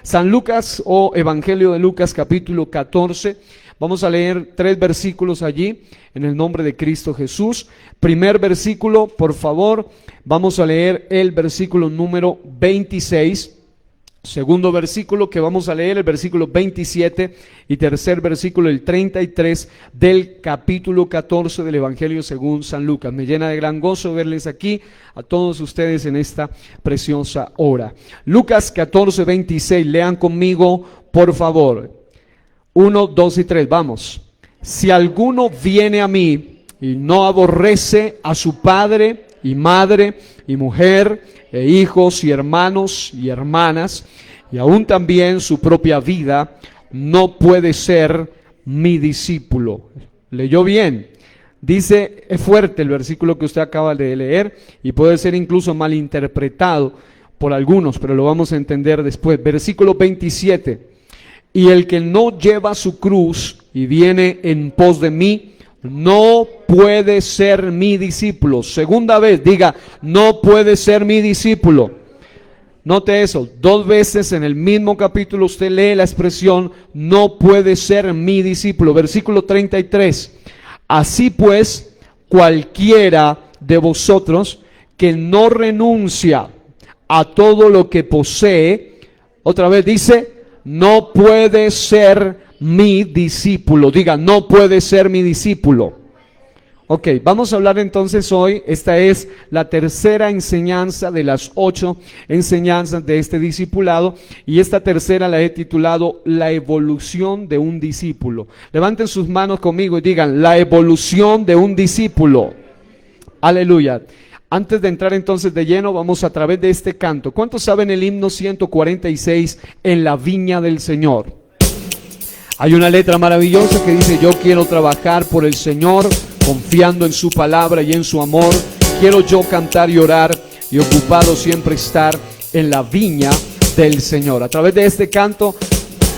San Lucas o Evangelio de Lucas capítulo 14. Vamos a leer 3 versículos allí en el nombre de Cristo Jesús. Primer versículo, por favor, vamos a leer el versículo número 26. Segundo versículo que vamos a leer, el versículo 27, y tercer versículo, el 33 del capítulo 14 del Evangelio según San Lucas. Me llena de gran gozo verles aquí a todos ustedes en esta preciosa hora. Lucas 14, 26, lean conmigo por favor. 1, 2 y 3, vamos. Si alguno viene a mí y no aborrece a su padre y madre y mujer e hijos y hermanos y hermanas, y aún también su propia vida, no puede ser mi discípulo. ¿Leyó bien? Dice, es fuerte el versículo que usted acaba de leer y puede ser incluso malinterpretado por algunos, pero lo vamos a entender después. Versículo 27, y el que no lleva su cruz y viene en pos de mí, no puede ser mi discípulo. Segunda vez, diga, no puede ser mi discípulo. Note eso, 2 veces en el mismo capítulo usted lee la expresión, no puede ser mi discípulo. Versículo 33, así pues, cualquiera de vosotros que no renuncia a todo lo que posee, otra vez dice, no puede ser mi discípulo. Diga, no puede ser mi discípulo. Ok, vamos a hablar entonces hoy, esta es la tercera enseñanza de las 8 enseñanzas de este discipulado, y esta tercera la he titulado La evolución de un discípulo. Levanten sus manos conmigo y digan, la evolución de un discípulo. Aleluya. Antes de entrar entonces de lleno, vamos a través de este canto. ¿Cuántos saben el himno 146, En la viña del Señor? Hay una letra maravillosa que dice, yo quiero trabajar por el Señor, confiando en su palabra y en su amor. Quiero yo cantar y orar y ocupado siempre estar en la viña del Señor. A través de este canto,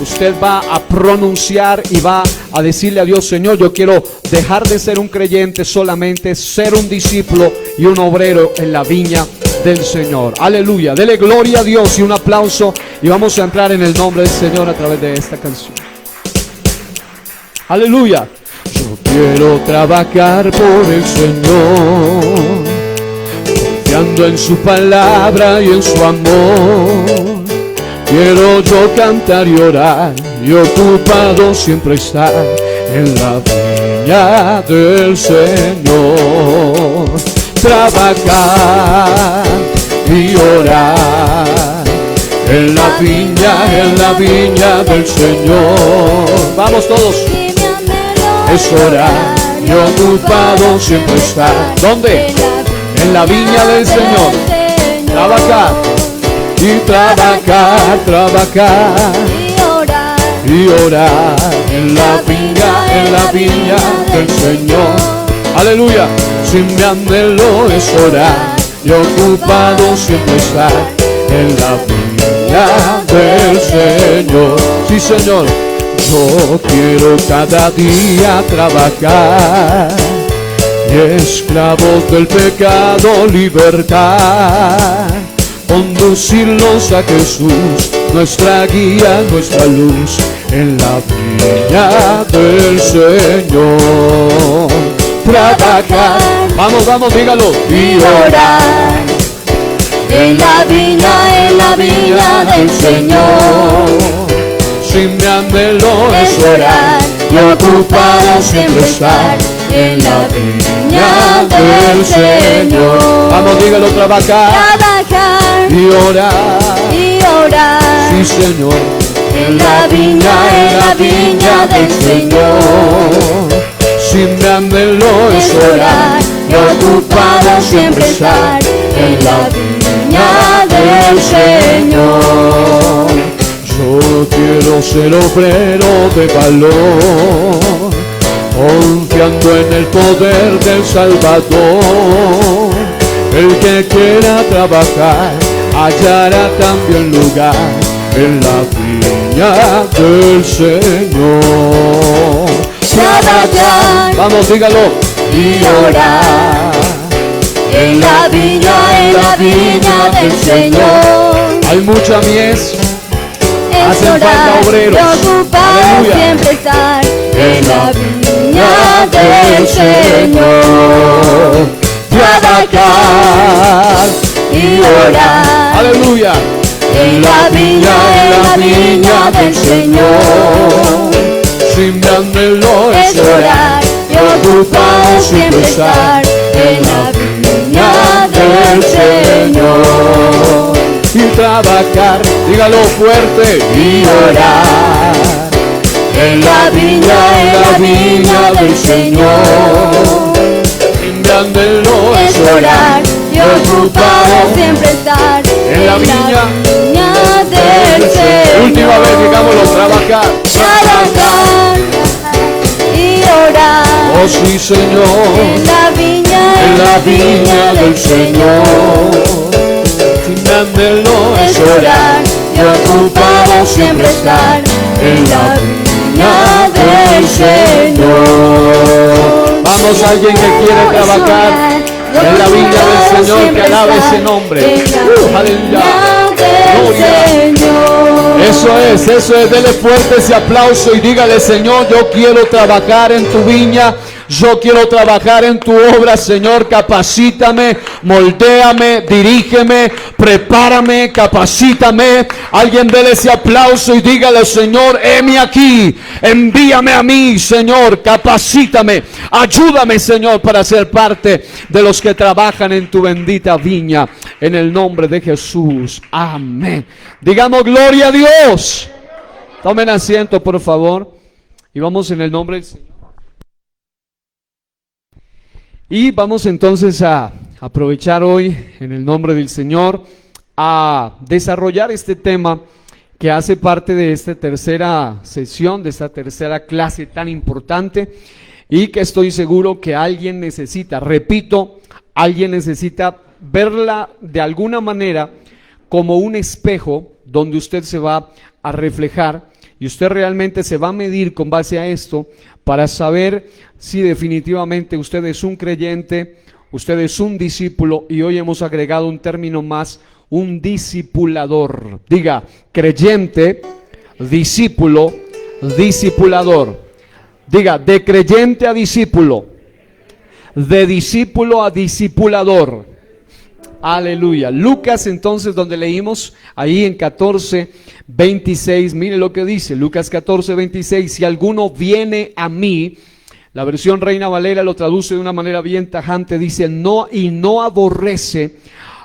usted va a pronunciar y va a decirle a Dios, Señor, yo quiero dejar de ser un creyente, solamente ser un discípulo y un obrero en la viña del Señor. Aleluya, dele gloria a Dios y un aplauso, y vamos a entrar en el nombre del Señor a través de esta canción. Aleluya. Yo quiero trabajar por el Señor, confiando en su palabra y en su amor. Quiero yo cantar y orar y ocupado siempre estar en la viña del Señor. Trabajar y orar en la viña del Señor. Vamos todos. Es orar y ocupado siempre estar. ¿Dónde? En la viña del Señor. Trabajar y trabajar y orar en la viña del Señor. Aleluya. Si mi anhelo es orar y ocupado siempre estar en la viña del Señor. Sí, Señor. Yo quiero cada día trabajar y esclavos del pecado libertad, conducirlos a Jesús, nuestra guía, nuestra luz, en la viña del Señor. Trabajar, vamos, dígalo, y orar en la viña del Señor. Si mi anhelo es orar y ocupado siempre estar en la viña del Señor. Vamos, dígalo, trabajar y orar. Sí, Señor, en la viña del Señor. Si mi anhelo es orar y ocupado siempre estar en la viña del Señor. Yo quiero ser obrero de valor, confiando en el poder del Salvador. El que quiera trabajar hallará también lugar en la viña del Señor. Trabajar, vamos, dígalo, y orar en la viña del Señor. Hay mucha mies Hacen falta orar, obreros. preocupado Aleluya. siempre estar en la viña del Señor. Trabajar y orar. Aleluya. En la viña del Señor. Sin mi anhelo Es orar y ocupado siempre estar en la viña del Señor. Y trabajar, dígalo fuerte, Y orar en la viña del Señor. sin mi anhelo Es orar y ocupado siempre estar en la viña del Señor. Última vez, digámoslo, trabajar. Trabajar y orar Oh sí, Señor, en la viña del Señor. sin mi anhelo Es orar y ocupado siempre estar en la viña del Señor. Vamos, alguien que quiere trabajar en la viña del Señor, que alabe ese nombre. Aleluya. Gloria. Eso es, dele fuerte ese aplauso y dígale: Señor, yo quiero trabajar en tu viña, yo quiero trabajar en tu obra, Señor, capacítame, moldéame, dirígeme, prepárame, capacítame. Alguien dele ese aplauso y dígale: Señor, heme aquí, envíame a mí, Señor, capacítame, ayúdame, Señor, para ser parte de los que trabajan en tu bendita viña, en el nombre de Jesús, amén. Digamos gloria a Dios. Tomen asiento, por favor, y vamos en el nombre del Señor. Y vamos entonces a aprovechar hoy, en el nombre del Señor, a desarrollar este tema que hace parte de esta tercera sesión, de esta tercera clase tan importante, y que estoy seguro que alguien necesita, repito, alguien necesita verla de alguna manera como un espejo donde usted se va a reflejar y usted realmente se va a medir con base a esto para saber si definitivamente usted es un creyente, usted es un discípulo, y hoy hemos agregado un término más, un discipulador. Diga, creyente, discípulo, discipulador. Diga, de creyente a discípulo, de discípulo a discipulador. Aleluya. Lucas, entonces, donde leímos ahí en 14:26, mire lo que dice Lucas 14:26: si alguno viene a mí, la versión Reina Valera lo traduce de una manera bien tajante, dice: no aborrece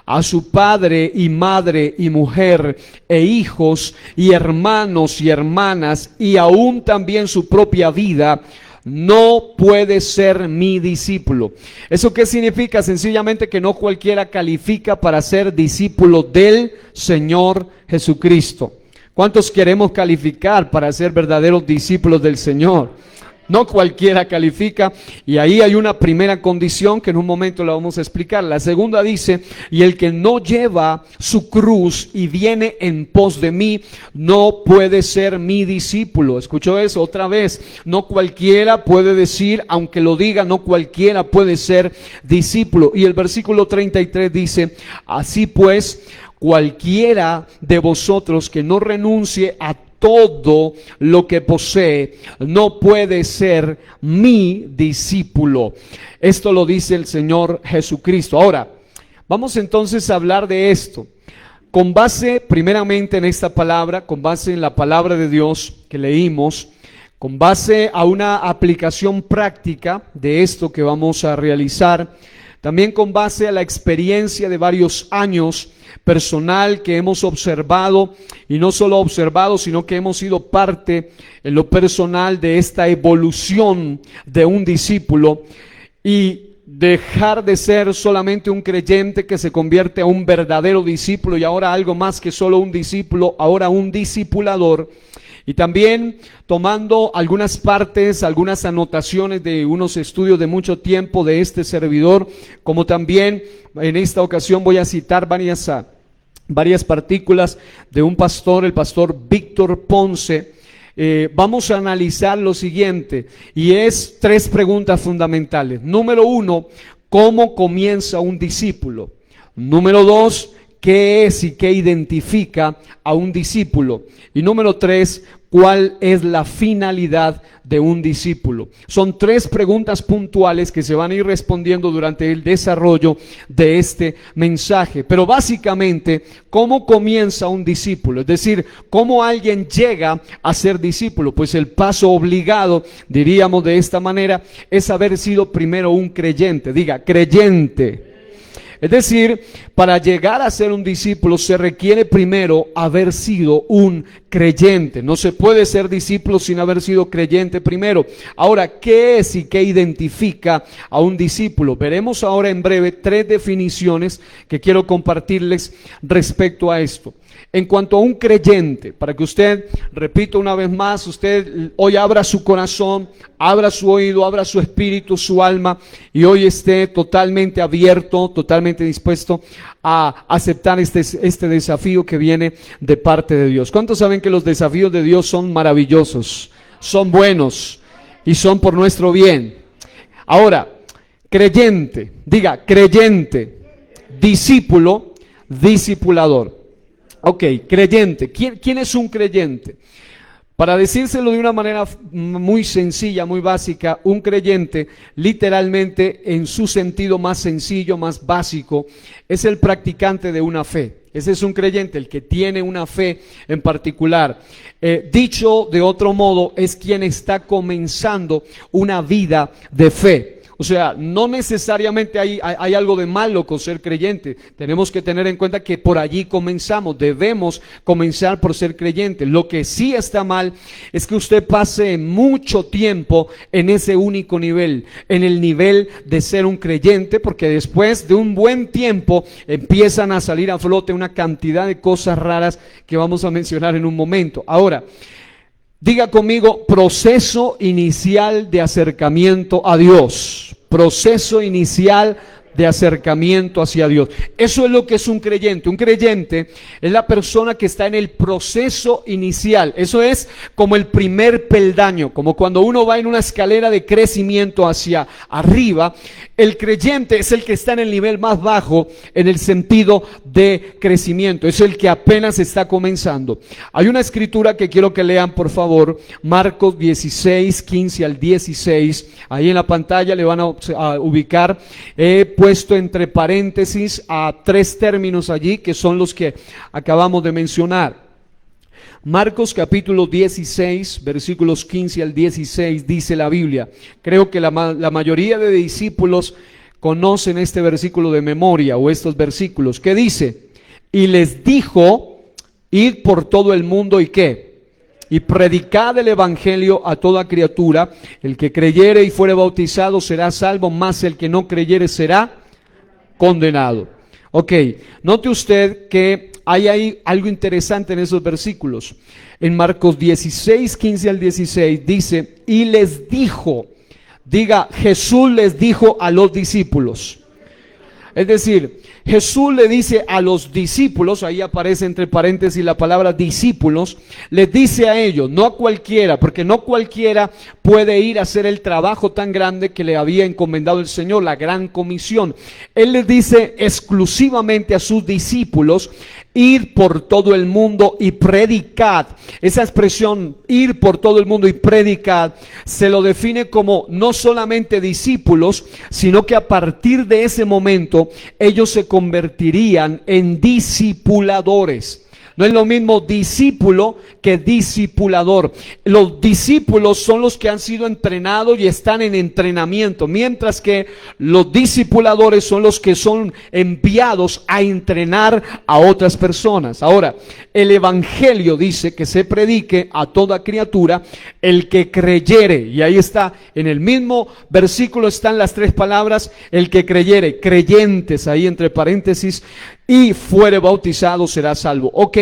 a su padre y madre y mujer e hijos y hermanos y hermanas y aún también su propia vida, no puede ser mi discípulo. ¿Eso qué significa? Sencillamente que no cualquiera califica para ser discípulo del Señor Jesucristo. ¿Cuántos queremos calificar para ser verdaderos discípulos del Señor? No cualquiera califica, y ahí hay una primera condición que en un momento la vamos a explicar. La segunda dice: y el que no lleva su cruz y viene en pos de mí, no puede ser mi discípulo. ¿Escuchó eso? Otra vez, no cualquiera puede decir, aunque lo diga, no cualquiera puede ser discípulo. Y el versículo 33 dice: así pues, cualquiera de vosotros que no renuncie a todo lo que posee, no puede ser mi discípulo. Esto lo dice el Señor Jesucristo. Ahora, vamos entonces a hablar de esto, con base primeramente en esta palabra, con base en la palabra de Dios que leímos, con base a una aplicación práctica de esto que vamos a realizar, también con base a la experiencia de varios años personal que hemos observado, y no solo observado, sino que hemos sido parte en lo personal de esta evolución de un discípulo, y dejar de ser solamente un creyente que se convierte a un verdadero discípulo, y ahora algo más que solo un discípulo, ahora un discipulador. Y también tomando algunas partes, algunas anotaciones de unos estudios de mucho tiempo de este servidor, como también en esta ocasión voy a citar varias partículas de un pastor, el pastor Víctor Ponce. Vamos a analizar lo siguiente, y es 3 preguntas fundamentales. Número 1, ¿cómo comienza un discípulo? Número 2, qué es y qué identifica a un discípulo. Y número 3, ¿cuál es la finalidad de un discípulo? Son 3 preguntas puntuales que se van a ir respondiendo durante el desarrollo de este mensaje. Pero básicamente, ¿cómo comienza un discípulo? Es decir, ¿cómo alguien llega a ser discípulo? Pues el paso obligado, diríamos de esta manera, es haber sido primero un creyente. Diga, creyente. Es decir, para llegar a ser un discípulo se requiere primero haber sido un creyente. No se puede ser discípulo sin haber sido creyente primero. Ahora, ¿qué es y qué identifica a un discípulo? Veremos ahora en breve 3 definiciones que quiero compartirles respecto a esto. En cuanto a un creyente, para que usted, repito una vez más, usted hoy abra su corazón, abra su oído, abra su espíritu, su alma, y hoy esté totalmente abierto, totalmente dispuesto a aceptar este desafío que viene de parte de Dios. ¿Cuántos saben que los desafíos de Dios son maravillosos, son buenos y son por nuestro bien? Ahora, creyente, diga creyente, discípulo, discipulador. Ok, creyente. ¿Quién es un creyente? Para decírselo de una manera muy sencilla, muy básica, un creyente, literalmente en su sentido más sencillo, más básico, es el practicante de una fe. Ese es un creyente, el que tiene una fe en particular. Dicho de otro modo, es quien está comenzando una vida de fe. O sea, no necesariamente hay algo de malo con ser creyente. Tenemos que tener en cuenta que por allí comenzamos. Debemos comenzar por ser creyente. Lo que sí está mal es que usted pase mucho tiempo en ese único nivel, en el nivel de ser un creyente, porque después de un buen tiempo empiezan a salir a flote una cantidad de cosas raras que vamos a mencionar en un momento. Ahora, diga conmigo, proceso inicial de acercamiento a Dios. Proceso inicial de acercamiento hacia Dios. Eso es lo que es un creyente. Un creyente es la persona que está en el proceso inicial. Eso es como el primer peldaño, como cuando uno va en una escalera de crecimiento hacia arriba. El creyente es el que está en el nivel más bajo en el sentido de crecimiento. Es el que apenas está comenzando. Hay una escritura que quiero que lean, por favor. Marcos 16, 15 al 16. Ahí en la pantalla le van a ubicar. Puesto entre paréntesis a 3 términos allí que son los que acabamos de mencionar. Marcos capítulo 16, versículos 15 al 16, dice la Biblia. Creo que la mayoría de discípulos conocen este versículo de memoria o estos versículos. ¿Qué dice? Y les dijo, id por todo el mundo y ¿qué? Y predicad el evangelio a toda criatura. El que creyere y fuere bautizado será salvo, mas el que no creyere será condenado. Ok, note usted que hay ahí algo interesante en esos versículos. En Marcos 16, 15 al 16 dice, y les dijo, diga, Jesús les dijo a los discípulos. Es decir, Jesús le dice a los discípulos, ahí aparece entre paréntesis la palabra discípulos, les dice a ellos, no a cualquiera, porque no cualquiera puede ir a hacer el trabajo tan grande que le había encomendado el Señor, la gran comisión. Él les dice exclusivamente a sus discípulos, ir por todo el mundo y predicad. Esa expresión, ir por todo el mundo y predicad, se lo define como no solamente discípulos, sino que a partir de ese momento ellos se convertirían en discipuladores. No es lo mismo discípulo que discipulador. Los discípulos son los que han sido entrenados y están en entrenamiento, mientras que los discipuladores son los que son enviados a entrenar a otras personas. Ahora, el evangelio dice que se predique a toda criatura, el que creyere, y ahí está, en el mismo versículo están las 3 palabras, el que creyere, creyentes, ahí entre paréntesis, y fuere bautizado será salvo. Ok,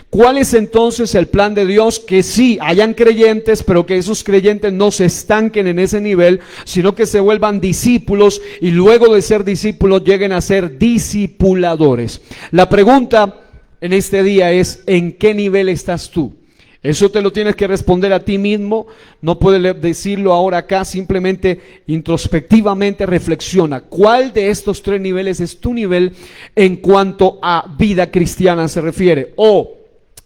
¿cuál es entonces el plan de Dios? Que sí, hayan creyentes, pero que esos creyentes no se estanquen en ese nivel, sino que se vuelvan discípulos y luego de ser discípulos lleguen a ser discipuladores. La pregunta en este día es, ¿en qué nivel estás tú? Eso te lo tienes que responder a ti mismo, no puedes decirlo ahora acá, simplemente introspectivamente reflexiona. ¿Cuál de estos tres niveles es tu nivel en cuanto a vida cristiana se refiere? O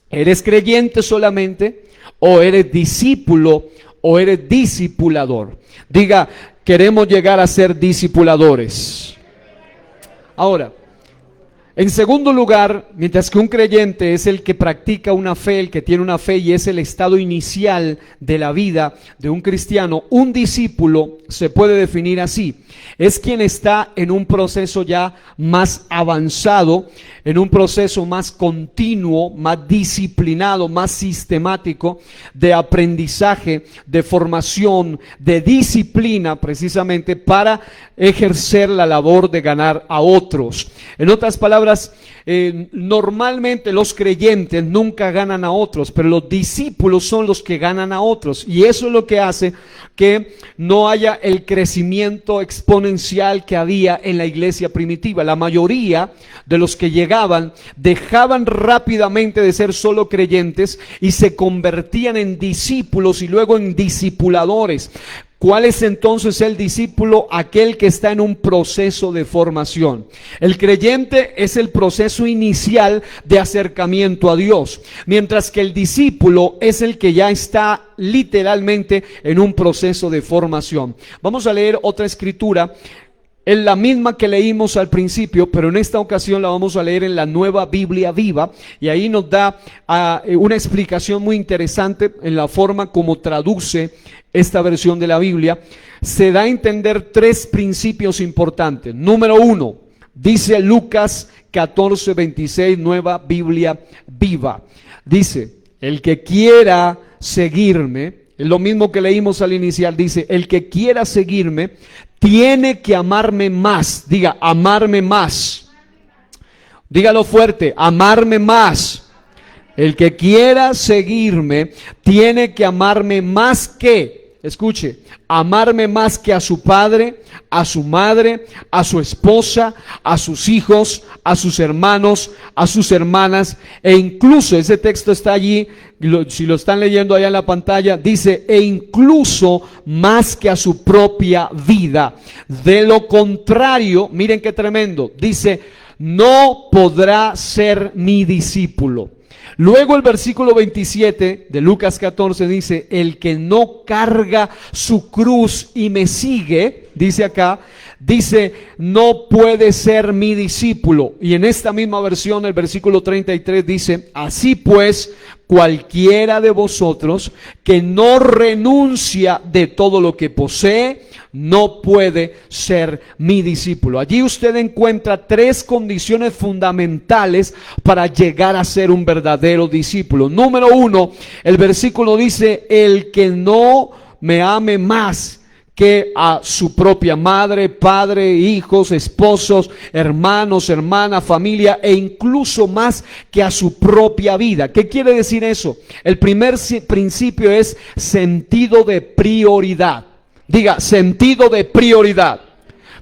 eres creyente solamente, o eres discípulo, o eres discipulador. Diga, queremos llegar a ser discipuladores. Ahora, en segundo lugar, mientras que un creyente es el que practica una fe, el que tiene una fe y es el estado inicial de la vida de un cristiano, un discípulo se puede definir así. Es quien está en un proceso ya más avanzado, en un proceso más continuo, más disciplinado, más sistemático de aprendizaje, de formación, de disciplina precisamente para ejercer la labor de ganar a otros. En otras palabras, normalmente los creyentes nunca ganan a otros, pero los discípulos son los que ganan a otros, y eso es lo que hace que no haya el crecimiento exponencial que había en la iglesia primitiva. La mayoría de los que llegaban dejaban rápidamente de ser solo creyentes y se convertían en discípulos y luego en discipuladores. ¿Cuál es entonces el discípulo? Aquel que está en un proceso de formación. El creyente es el proceso inicial de acercamiento a Dios, mientras que el discípulo es el que ya está literalmente en un proceso de formación. Vamos a leer otra escritura. Es la misma que leímos al principio, pero en esta ocasión la vamos a leer en la Nueva Biblia Viva, y ahí nos da una explicación muy interesante en la forma como traduce esta versión de la Biblia. Se da a entender tres principios importantes. Número uno, dice Lucas 14:26, Nueva Biblia Viva. Dice, el que quiera seguirme, es lo mismo que leímos al inicial, dice, el que quiera seguirme tiene que amarme más. Diga, amarme más. Dígalo fuerte, amarme más. El que quiera seguirme tiene que amarme más que, escuche, amarme más que a su padre, a su madre, a su esposa, a sus hijos, a sus hermanos, a sus hermanas, e incluso, ese texto está allí, si lo están leyendo allá en la pantalla, dice, e incluso más que a su propia vida. De lo contrario, miren qué tremendo, dice, no podrá ser mi discípulo. Luego el versículo 27 de Lucas 14 dice, el que no carga su cruz y me sigue, dice acá, dice, no puede ser mi discípulo. Y en esta misma versión, el versículo 33 dice, así pues, cualquiera de vosotros que no renuncia de todo lo que posee, no puede ser mi discípulo. Allí usted encuentra tres condiciones fundamentales para llegar a ser un verdadero discípulo. Número uno, el versículo dice, el que no me ame más que a su propia madre, padre, hijos, esposos, hermanos, hermanas, familia, e incluso más que a su propia vida. ¿Qué quiere decir eso? El primer principio es sentido de prioridad. Diga, sentido de prioridad.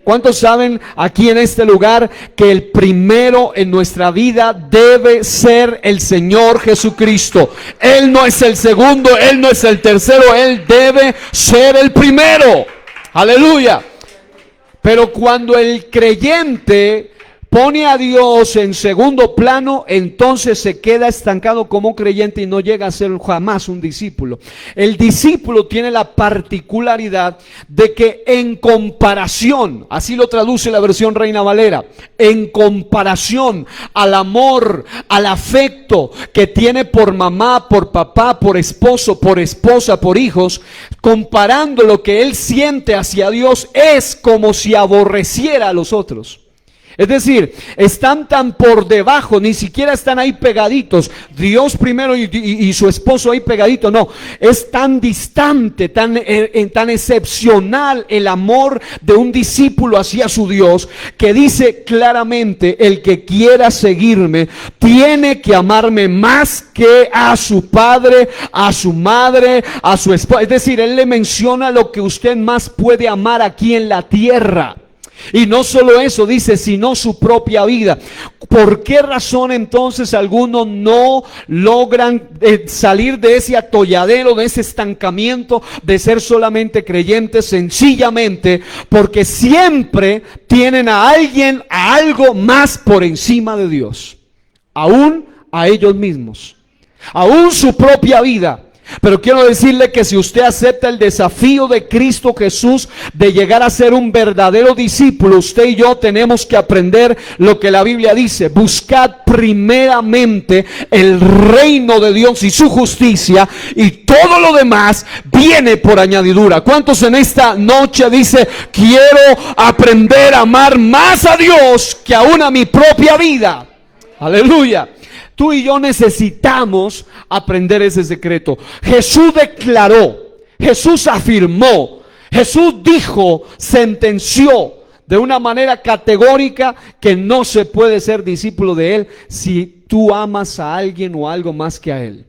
¿Cuántos saben aquí en este lugar que el primero en nuestra vida debe ser el Señor Jesucristo? Él no es el segundo, Él no es el tercero, Él debe ser el primero. Aleluya. Pero cuando el creyente pone a Dios en segundo plano, entonces se queda estancado como creyente y no llega a ser jamás un discípulo. El discípulo tiene la particularidad de que en comparación, así lo traduce la versión Reina Valera, en comparación al amor, al afecto que tiene por mamá, por papá, por esposo, por esposa, por hijos, comparando lo que él siente hacia Dios, es como si aborreciera a los otros. Es decir, están tan por debajo, ni siquiera están ahí pegaditos, Dios primero y su esposo ahí pegadito, no, es tan distante, tan excepcional el amor de un discípulo hacia su Dios, que dice claramente, el que quiera seguirme, tiene que amarme más que a su padre, a su madre, a su esposa. Es decir, él le menciona lo que usted más puede amar aquí en la tierra. Y no solo eso, dice, sino su propia vida. ¿Por qué razón entonces algunos no logran salir de ese atolladero, de ese estancamiento, de ser solamente creyentes? Sencillamente porque siempre tienen a alguien, a algo más por encima de Dios, aún a ellos mismos, aún su propia vida. Pero quiero decirle que si usted acepta el desafío de Cristo Jesús de llegar a ser un verdadero discípulo, usted y yo tenemos que aprender lo que la Biblia dice: buscad primeramente el reino de Dios y su justicia, y todo lo demás viene por añadidura. ¿Cuántos en esta noche dice: quiero aprender a amar más a Dios que aún a mi propia vida? Aleluya. Tú y yo necesitamos aprender ese secreto. Jesús declaró, Jesús afirmó, Jesús dijo, sentenció de una manera categórica que no se puede ser discípulo de Él si tú amas a alguien o algo más que a Él.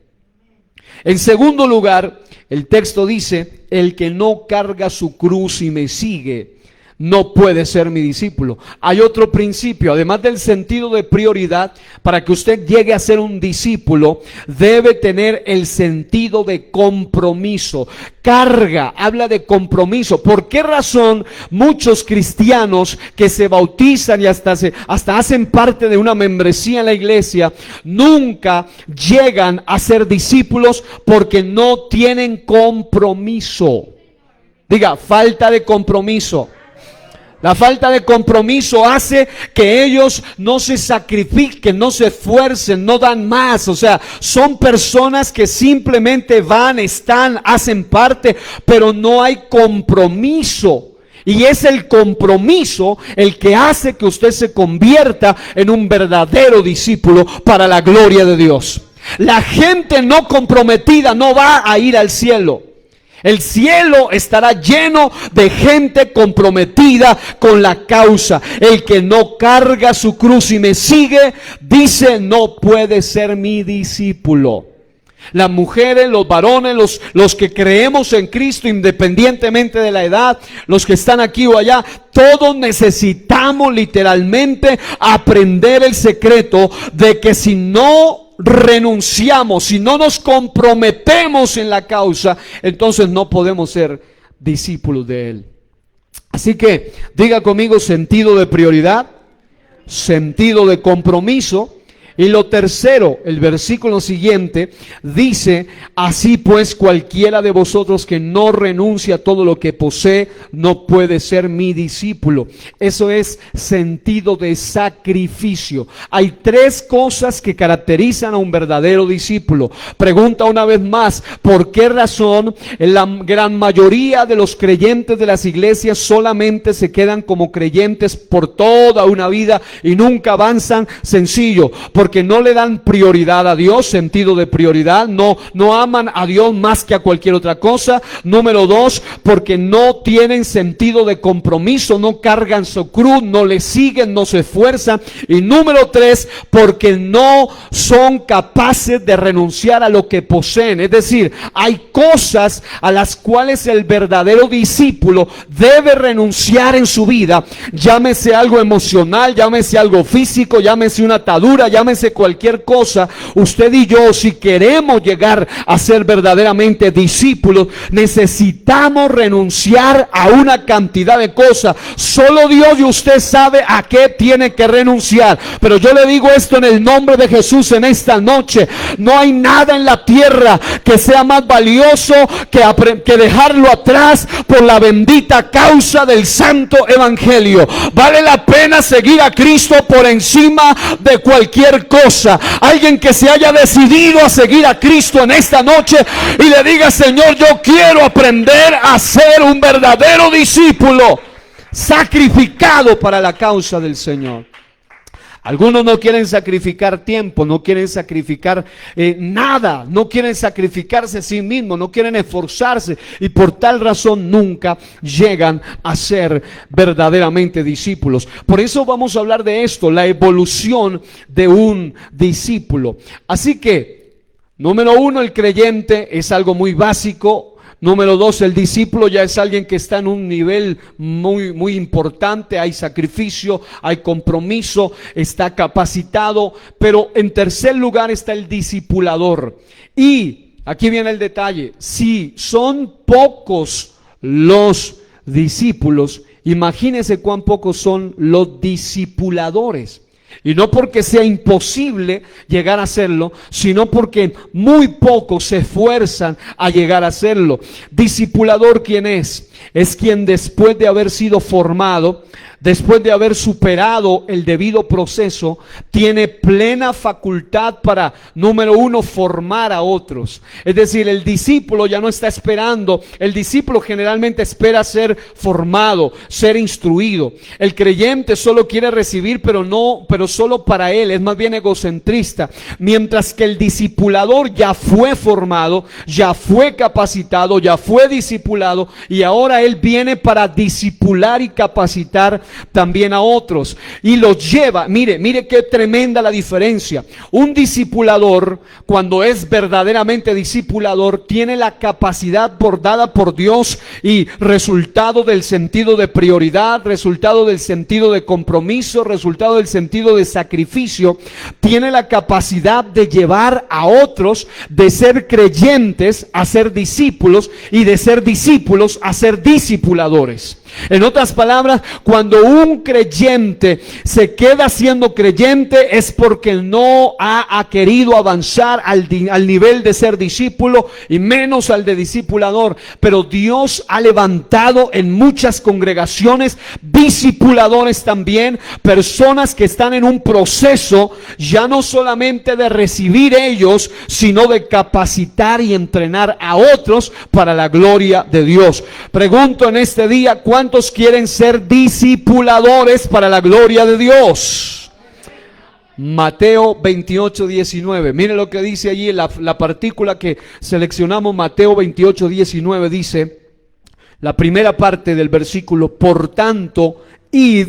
En segundo lugar, el texto dice: el que no carga su cruz y me sigue no puede ser mi discípulo. Hay otro principio, además del sentido de prioridad. Para que usted llegue a ser un discípulo, debe tener el sentido de compromiso. Carga, habla de compromiso. ¿Por qué razón muchos cristianos que se bautizan y hasta hacen parte de una membresía en la iglesia, nunca llegan a ser discípulos? Porque no tienen compromiso. Diga, falta de compromiso. La falta de compromiso hace que ellos no se sacrifiquen, no se esfuercen, no dan más. O sea, son personas que simplemente van, están, hacen parte, pero no hay compromiso. Y es el compromiso el que hace que usted se convierta en un verdadero discípulo para la gloria de Dios. La gente no comprometida no va a ir al cielo. El cielo estará lleno de gente comprometida con la causa. El que no carga su cruz y me sigue, dice, no puede ser mi discípulo. Las mujeres, los varones, los que creemos en Cristo, independientemente de la edad, los que están aquí o allá, todos necesitamos literalmente aprender el secreto de que si no renunciamos, si no nos comprometemos en la causa, entonces no podemos ser discípulos de Él. Así que diga conmigo: sentido de prioridad, sentido de compromiso. Y lo tercero, el versículo siguiente dice: así pues cualquiera de vosotros que no renuncia a todo lo que posee no puede ser mi discípulo. Eso es sentido de sacrificio. Hay tres cosas que caracterizan a un verdadero discípulo. Pregunta una vez más: ¿por qué razón la gran mayoría de los creyentes de las iglesias solamente se quedan como creyentes por toda una vida y nunca avanzan? Sencillo: porque no le dan prioridad a Dios, sentido de prioridad, no aman a Dios más que a cualquier otra cosa. Número dos, porque no tienen sentido de compromiso, no cargan su cruz, no le siguen, no se esfuerzan. Y número tres, porque no son capaces de renunciar a lo que poseen. Es decir, hay cosas a las cuales el verdadero discípulo debe renunciar en su vida, llámese algo emocional, llámese algo físico, llámese una atadura, llámese cualquier cosa. Usted y yo, si queremos llegar a ser verdaderamente discípulos, necesitamos renunciar a una cantidad de cosas. Solo Dios y usted sabe a qué tiene que renunciar. Pero yo le digo esto en el nombre de Jesús en esta noche: no hay nada en la tierra que sea más valioso que dejarlo atrás por la bendita causa del santo evangelio. Vale la pena seguir a Cristo por encima de cualquier cosa. Alguien que se haya decidido a seguir a Cristo en esta noche y le diga: Señor, yo quiero aprender a ser un verdadero discípulo sacrificado para la causa del Señor. Algunos no quieren sacrificar tiempo, no quieren sacrificar nada, no quieren sacrificarse a sí mismos, no quieren esforzarse, y por tal razón nunca llegan a ser verdaderamente discípulos. Por eso vamos a hablar de esto, la evolución de un discípulo. Así que, número uno, el creyente es algo muy básico. Número 2, el discípulo ya es alguien que está en un nivel muy importante, hay sacrificio, hay compromiso, está capacitado. Pero en tercer lugar está el discipulador. Y aquí viene el detalle: si son pocos los discípulos, imagínense cuán pocos son los discipuladores. Y no porque sea imposible llegar a hacerlo, sino porque muy pocos se esfuerzan a llegar a hacerlo. Discipulador, ¿quién es? Es quien después de haber sido formado, después de haber superado el debido proceso, tiene plena facultad para, número 1, formar a otros. Es decir, el discípulo ya no está esperando. El discípulo generalmente espera ser formado, ser instruido. El creyente solo quiere recibir, pero solo para él, es más bien egocentrista. Mientras que el discipulador ya fue formado, ya fue capacitado, ya fue discipulado, y ahora él viene para discipular y capacitar también a otros, y los lleva. Mire qué tremenda la diferencia. Un discipulador, cuando es verdaderamente discipulador, tiene la capacidad dada por Dios, y resultado del sentido de prioridad, resultado del sentido de compromiso, resultado del sentido de sacrificio, tiene la capacidad de llevar a otros de ser creyentes a ser discípulos, y de ser discípulos a ser discipuladores. En otras palabras, cuando un creyente se queda siendo creyente, es porque no ha querido avanzar al nivel de ser discípulo, y menos al de discipulador. Pero Dios ha levantado en muchas congregaciones discipuladores también, personas que están en un proceso ya no solamente de recibir ellos, sino de capacitar y entrenar a otros para la gloria de Dios. Pregunto en este día: ¿cuántos quieren ser discipuladores para la gloria de Dios? Mateo 28:19. Mire lo que dice allí, la partícula que seleccionamos. Mateo 28:19 dice, la primera parte del versículo: por tanto, id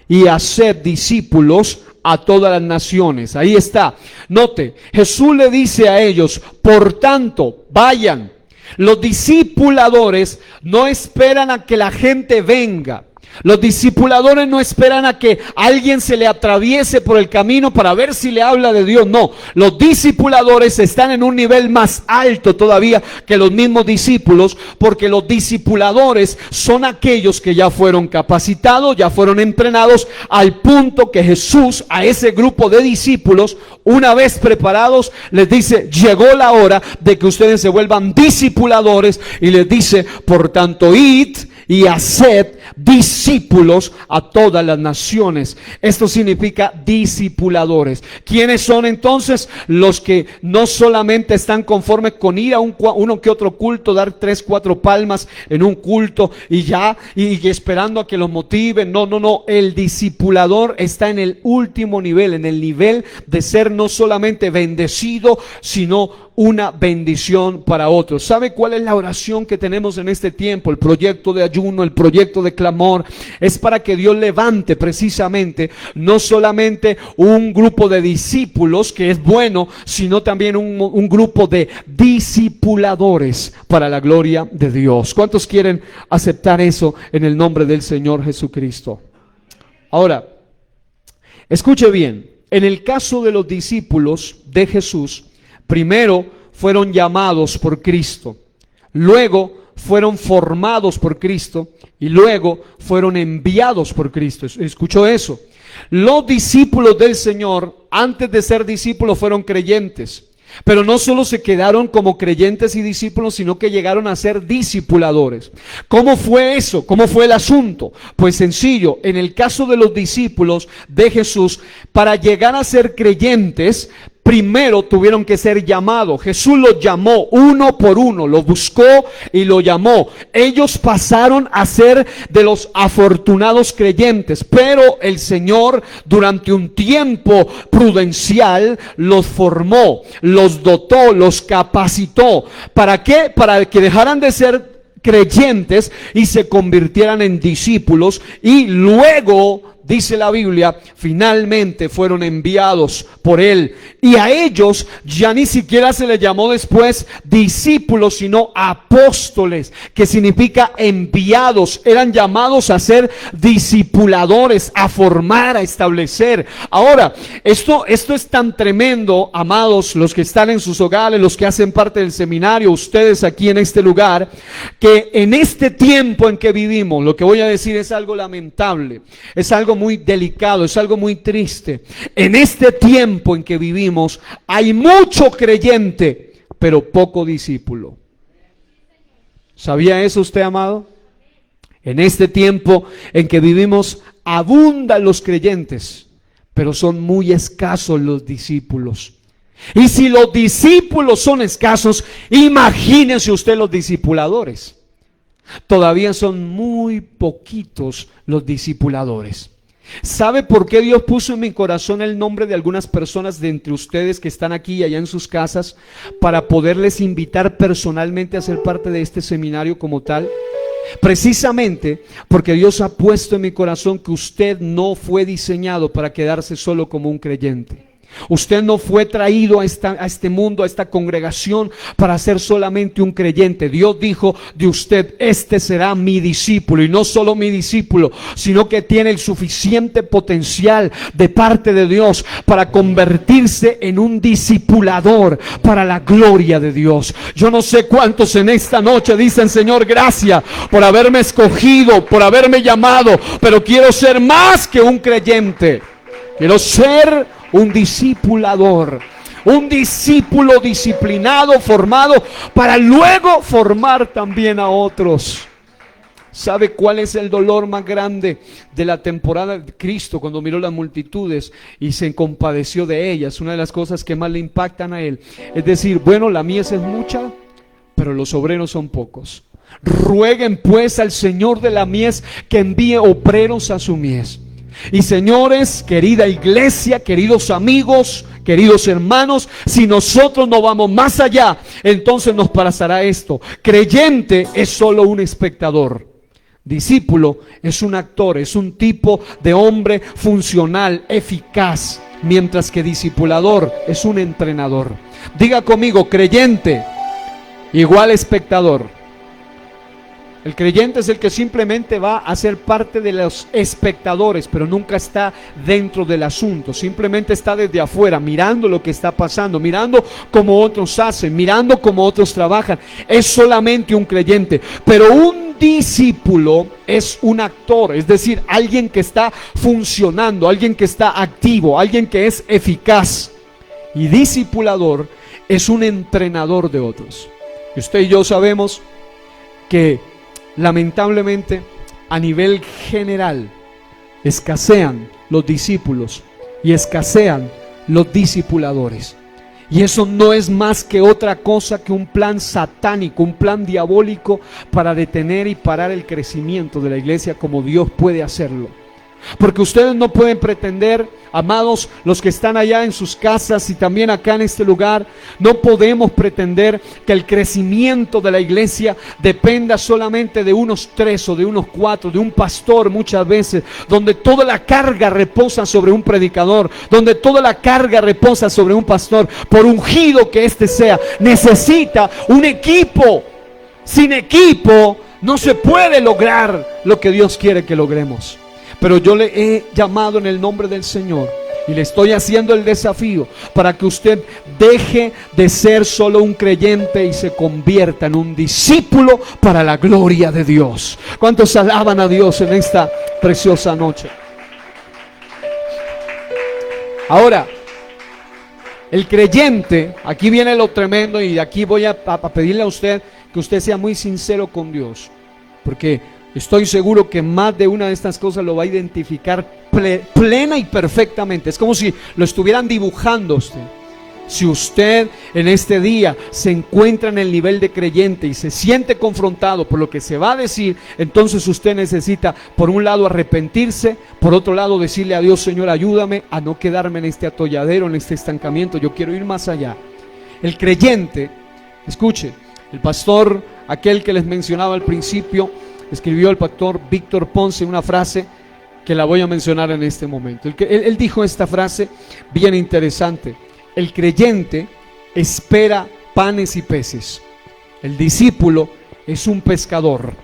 y haced discípulos a todas las naciones. Ahí está. Note, Jesús le dice a ellos: por tanto, vayan. Los discipuladores no esperan a que la gente venga. Los discipuladores no esperan a que alguien se le atraviese por el camino para ver si le habla de Dios. No, los discipuladores están en un nivel más alto todavía que los mismos discípulos, porque los discipuladores son aquellos que ya fueron capacitados, ya fueron entrenados, al punto que Jesús a ese grupo de discípulos, una vez preparados, les dice: llegó la hora de que ustedes se vuelvan discipuladores, y les dice: por tanto, id y haced discípulos a todas las naciones. Esto significa discipuladores. ¿Quiénes son entonces? Los que no solamente están conformes con ir a uno que otro culto, dar 3, 4 palmas en un culto y ya, y esperando a que los motiven. No. El discipulador está en el último nivel, en el nivel de ser no solamente bendecido, sino una bendición para otros. ¿Sabe cuál es la oración que tenemos en este tiempo? El proyecto de ayuno, el proyecto de clamor, es para que Dios levante precisamente no solamente un grupo de discípulos, que es bueno, sino también un grupo de discipuladores para la gloria de Dios. ¿Cuántos quieren aceptar eso en el nombre del Señor Jesucristo? Ahora, escuche bien. En el caso de los discípulos de Jesús, primero fueron llamados por Cristo, luego fueron formados por Cristo, y luego fueron enviados por Cristo. ¿Escuchó eso? Los discípulos del Señor, antes de ser discípulos, fueron creyentes. Pero no solo se quedaron como creyentes y discípulos, sino que llegaron a ser discipuladores. ¿Cómo fue eso? ¿Cómo fue el asunto? Pues sencillo. En el caso de los discípulos de Jesús, para llegar a ser creyentes, primero tuvieron que ser llamados. Jesús los llamó uno por uno, los buscó y los llamó. Ellos pasaron a ser de los afortunados creyentes, pero el Señor durante un tiempo prudencial los formó, los dotó, los capacitó. ¿Para qué? Para que dejaran de ser creyentes y se convirtieran en discípulos, y luego dice la Biblia, finalmente fueron enviados por Él. Y a ellos ya ni siquiera se les llamó después discípulos, sino apóstoles, que significa enviados. Eran llamados a ser discipuladores, a formar, a establecer. Ahora, esto es tan tremendo, amados, los que están en sus hogares, los que hacen parte del seminario, ustedes aquí en este lugar, que en este tiempo en que vivimos, lo que voy a decir es algo lamentable, es algo muy delicado, es algo muy triste. En este tiempo en que vivimos hay mucho creyente, pero poco discípulo. ¿Sabía eso usted, amado? En este tiempo en que vivimos abundan los creyentes, pero son muy escasos los discípulos. Y si los discípulos son escasos, imagínense usted los discipuladores. Todavía son muy poquitos los discipuladores. ¿Sabe por qué Dios puso en mi corazón el nombre de algunas personas de entre ustedes que están aquí y allá en sus casas para poderles invitar personalmente a ser parte de este seminario como tal? Precisamente porque Dios ha puesto en mi corazón que usted no fue diseñado para quedarse solo como un creyente. Usted no fue traído a este mundo, a esta congregación para ser solamente un creyente. Dios dijo de usted, este será mi discípulo, y no solo mi discípulo, sino que tiene el suficiente potencial de parte de Dios para convertirse en un discipulador para la gloria de Dios. Yo no sé cuántos en esta noche dicen, Señor, gracias por haberme escogido, por haberme llamado, pero quiero ser más que un creyente. Quiero ser un discipulador, un discípulo disciplinado, formado, para luego formar también a otros. ¿Sabe cuál es el dolor más grande de la temporada de Cristo cuando miró las multitudes y se compadeció de ellas? Una de las cosas que más le impactan a Él es decir, bueno, la mies es mucha, pero los obreros son pocos. Rueguen pues al Señor de la mies que envíe obreros a su mies. Y señores, querida iglesia, queridos amigos, queridos hermanos, si nosotros no vamos más allá, entonces nos pasará esto: creyente es solo un espectador, discípulo es un actor, es un tipo de hombre funcional, eficaz, mientras que discipulador es un entrenador. Diga conmigo, creyente igual espectador. El creyente es el que simplemente va a ser parte de los espectadores, pero nunca está dentro del asunto. Simplemente está desde afuera, mirando lo que está pasando, mirando cómo otros hacen, mirando cómo otros trabajan. Es solamente un creyente. Pero un discípulo es un actor, es decir, alguien que está funcionando, alguien que está activo, alguien que es eficaz. Y discipulador es un entrenador de otros. Y usted y yo sabemos que lamentablemente a nivel general escasean los discípulos y escasean los discipuladores. Y eso no es más que otra cosa que un plan satánico, un plan diabólico para detener y parar el crecimiento de la iglesia como Dios puede hacerlo. Porque ustedes no pueden pretender, amados, los que están allá en sus casas y también acá en este lugar, no podemos pretender que el crecimiento de la iglesia dependa solamente de unos 3 o de unos 4, de un pastor muchas veces, donde toda la carga reposa sobre un predicador, donde toda la carga reposa sobre un pastor, por ungido que éste sea. Necesita un equipo. Sin equipo no se puede lograr lo que Dios quiere que logremos. Pero yo le he llamado en el nombre del Señor y le estoy haciendo el desafío para que usted deje de ser solo un creyente y se convierta en un discípulo para la gloria de Dios. ¿Cuántos alaban a Dios en esta preciosa noche? Ahora, el creyente, aquí viene lo tremendo, y aquí voy a pedirle a usted que usted sea muy sincero con Dios, porque estoy seguro que más de una de estas cosas lo va a identificar plena y perfectamente. Es como si lo estuvieran dibujando usted. Si usted en este día se encuentra en el nivel de creyente y se siente confrontado por lo que se va a decir, entonces usted necesita, por un lado, arrepentirse, por otro lado, decirle a Dios: Señor, ayúdame a no quedarme en este atolladero, en este estancamiento. Yo quiero ir más allá. El creyente, escuche, el pastor, aquel que les mencionaba al principio, escribió el pastor Víctor Ponce una frase que la voy a mencionar en este momento. Él dijo esta frase bien interesante: el creyente espera panes y peces, el discípulo es un pescador.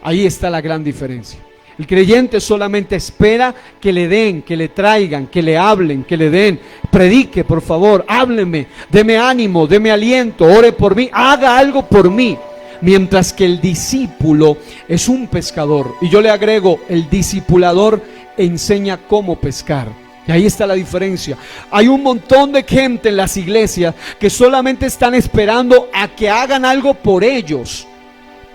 Ahí está la gran diferencia. El creyente solamente espera que le den, que le traigan, que le hablen, que le den. Predique, por favor, hábleme, deme ánimo, deme aliento, ore por mí, haga algo por mí. Mientras que el discípulo es un pescador. Y yo le agrego, el discipulador enseña cómo pescar. Y ahí está la diferencia. Hay un montón de gente en las iglesias que solamente están esperando a que hagan algo por ellos.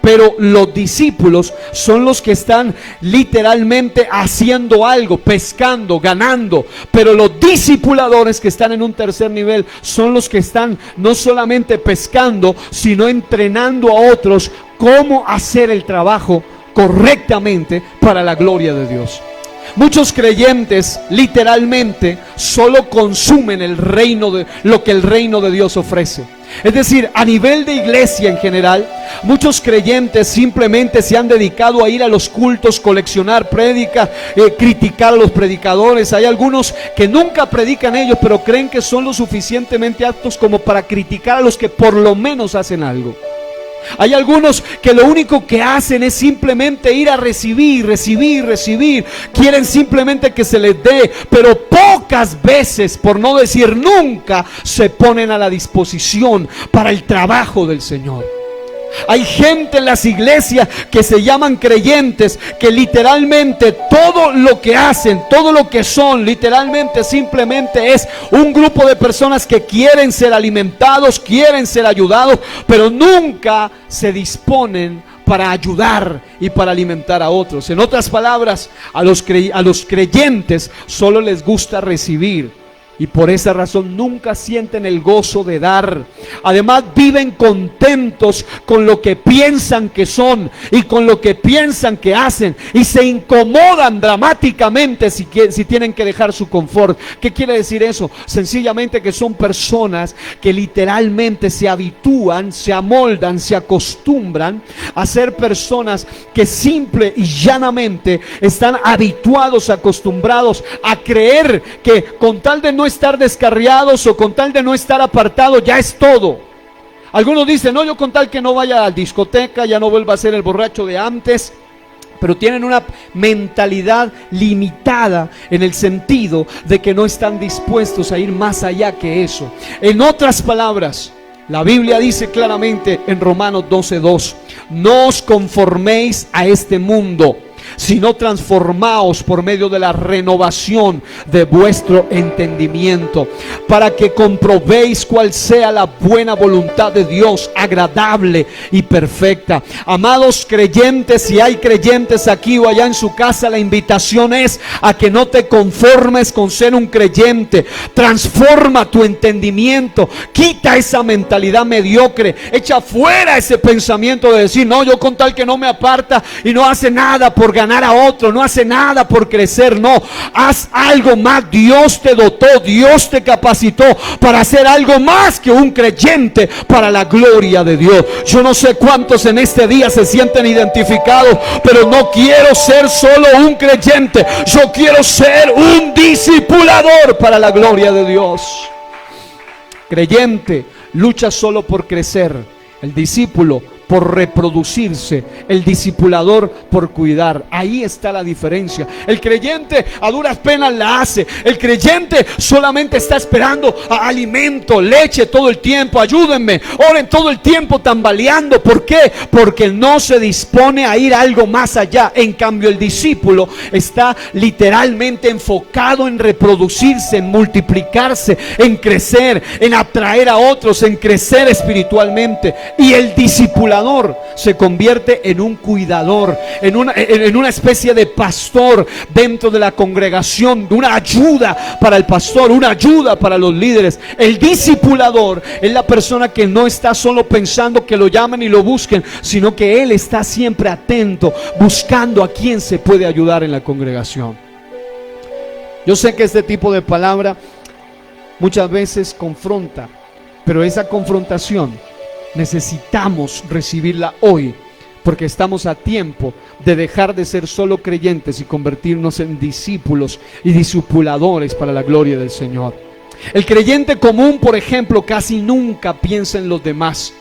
Pero los discípulos son los que están literalmente haciendo algo, pescando, ganando. Pero los discipuladores que están en un tercer nivel son los que están no solamente pescando, sino entrenando a otros cómo hacer el trabajo correctamente para la gloria de Dios. Muchos creyentes literalmente solo consumen el reino de lo que el reino de Dios ofrece. Es decir, a nivel de iglesia en general, muchos creyentes simplemente se han dedicado a ir a los cultos, coleccionar prédicas, criticar a los predicadores. Hay algunos que nunca predican ellos, pero creen que son lo suficientemente aptos como para criticar a los que por lo menos hacen algo. Hay algunos que lo único que hacen es simplemente ir a recibir. Quieren simplemente que se les dé, pero pocas veces, por no decir nunca, se ponen a la disposición para el trabajo del Señor. Hay gente en las iglesias que se llaman creyentes, que literalmente todo lo que hacen, todo lo que son, literalmente simplemente es un grupo de personas que quieren ser alimentados, quieren ser ayudados, pero nunca se disponen para ayudar y para alimentar a otros. En otras palabras, a los creyentes solo les gusta recibir. Y por esa razón nunca sienten el gozo de dar. Además viven contentos con lo que piensan que son y con lo que piensan que hacen. Y se incomodan dramáticamente si tienen que dejar su confort. ¿Qué quiere decir eso? Sencillamente que son personas que literalmente se habitúan, se amoldan, se acostumbran a ser personas que simple y llanamente están habituados, acostumbrados a creer que con tal de no estar descarriados o con tal de no estar apartados ya es todo. Algunos dicen, no, yo con tal que no vaya a la discoteca, ya no vuelva a ser el borracho de antes. Pero tienen una mentalidad limitada en el sentido de que no están dispuestos a ir más allá que eso. En otras palabras, la Biblia dice claramente en Romanos 12:2, no os conforméis a este mundo, sino transformaos por medio de la renovación de vuestro entendimiento, para que comprobéis cuál sea la buena voluntad de Dios, agradable y perfecta. Amados creyentes, si hay creyentes aquí o allá en su casa, la invitación es a que no te conformes con ser un creyente. Transforma tu entendimiento, quita esa mentalidad mediocre, echa fuera ese pensamiento de decir, no, yo con tal que no me aparta y no hace nada por ganar a otro, no hace nada por crecer. No, haz algo más. Dios te dotó, Dios te capacitó para hacer algo más que un creyente para la gloria de Dios. Yo no sé cuántos en este día se sienten identificados, pero no quiero ser solo un creyente, yo quiero ser un discipulador para la gloria de Dios. Creyente lucha solo por crecer, el discípulo por reproducirse, el discipulador por cuidar. Ahí está la diferencia. El creyente a duras penas la hace. El creyente solamente está esperando alimento, leche todo el tiempo. Ayúdenme, oren todo el tiempo tambaleando. ¿Por qué? Porque no se dispone a ir algo más allá. En cambio, el discípulo está literalmente enfocado en reproducirse, en multiplicarse, en crecer, en atraer a otros, en crecer espiritualmente. Y el discipulador se convierte en un cuidador, en una especie de pastor dentro de la congregación, una ayuda para el pastor, una ayuda para los líderes. El discipulador es la persona que no está solo pensando que lo llamen y lo busquen, sino que él está siempre atento, buscando a quién se puede ayudar en la congregación. Yo sé que este tipo de palabra muchas veces confronta, pero esa confrontación necesitamos recibirla hoy, porque estamos a tiempo de dejar de ser solo creyentes y convertirnos en discípulos y discipuladores para la gloria del Señor. El creyente común, por ejemplo, casi nunca piensa en los demás.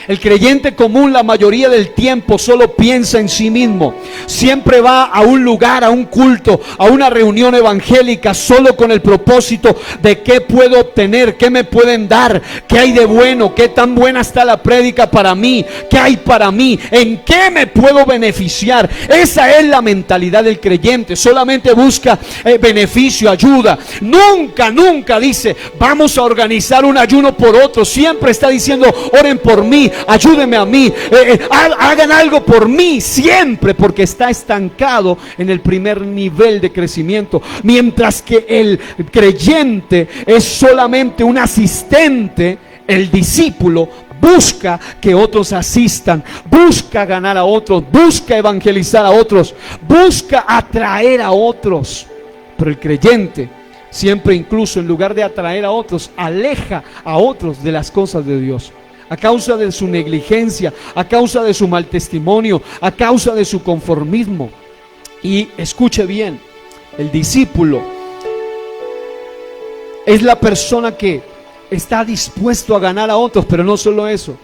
El creyente común la mayoría del tiempo solo piensa en sí mismo. Siempre va a un lugar, a un culto, a una reunión evangélica solo con el propósito de qué puedo obtener, qué me pueden dar, qué hay de bueno, qué tan buena está la prédica para mí, qué hay para mí, en qué me puedo beneficiar. Esa es la mentalidad del creyente. Solamente busca beneficio, ayuda. Nunca dice vamos a organizar un ayuno por otro. Siempre está diciendo oren por mí, ayúdenme a mí, hagan algo por mí, siempre, porque está estancado en el primer nivel de crecimiento, mientras que el creyente es solamente un asistente. El discípulo busca que otros asistan, busca ganar a otros, busca evangelizar a otros, busca atraer a otros. Pero el creyente siempre, incluso en lugar de atraer a otros, aleja a otros de las cosas de Dios. A causa de su negligencia, a causa de su mal testimonio, a causa de su conformismo. Y escuche bien, el discípulo es la persona que está dispuesto a ganar a otros, pero no solo eso,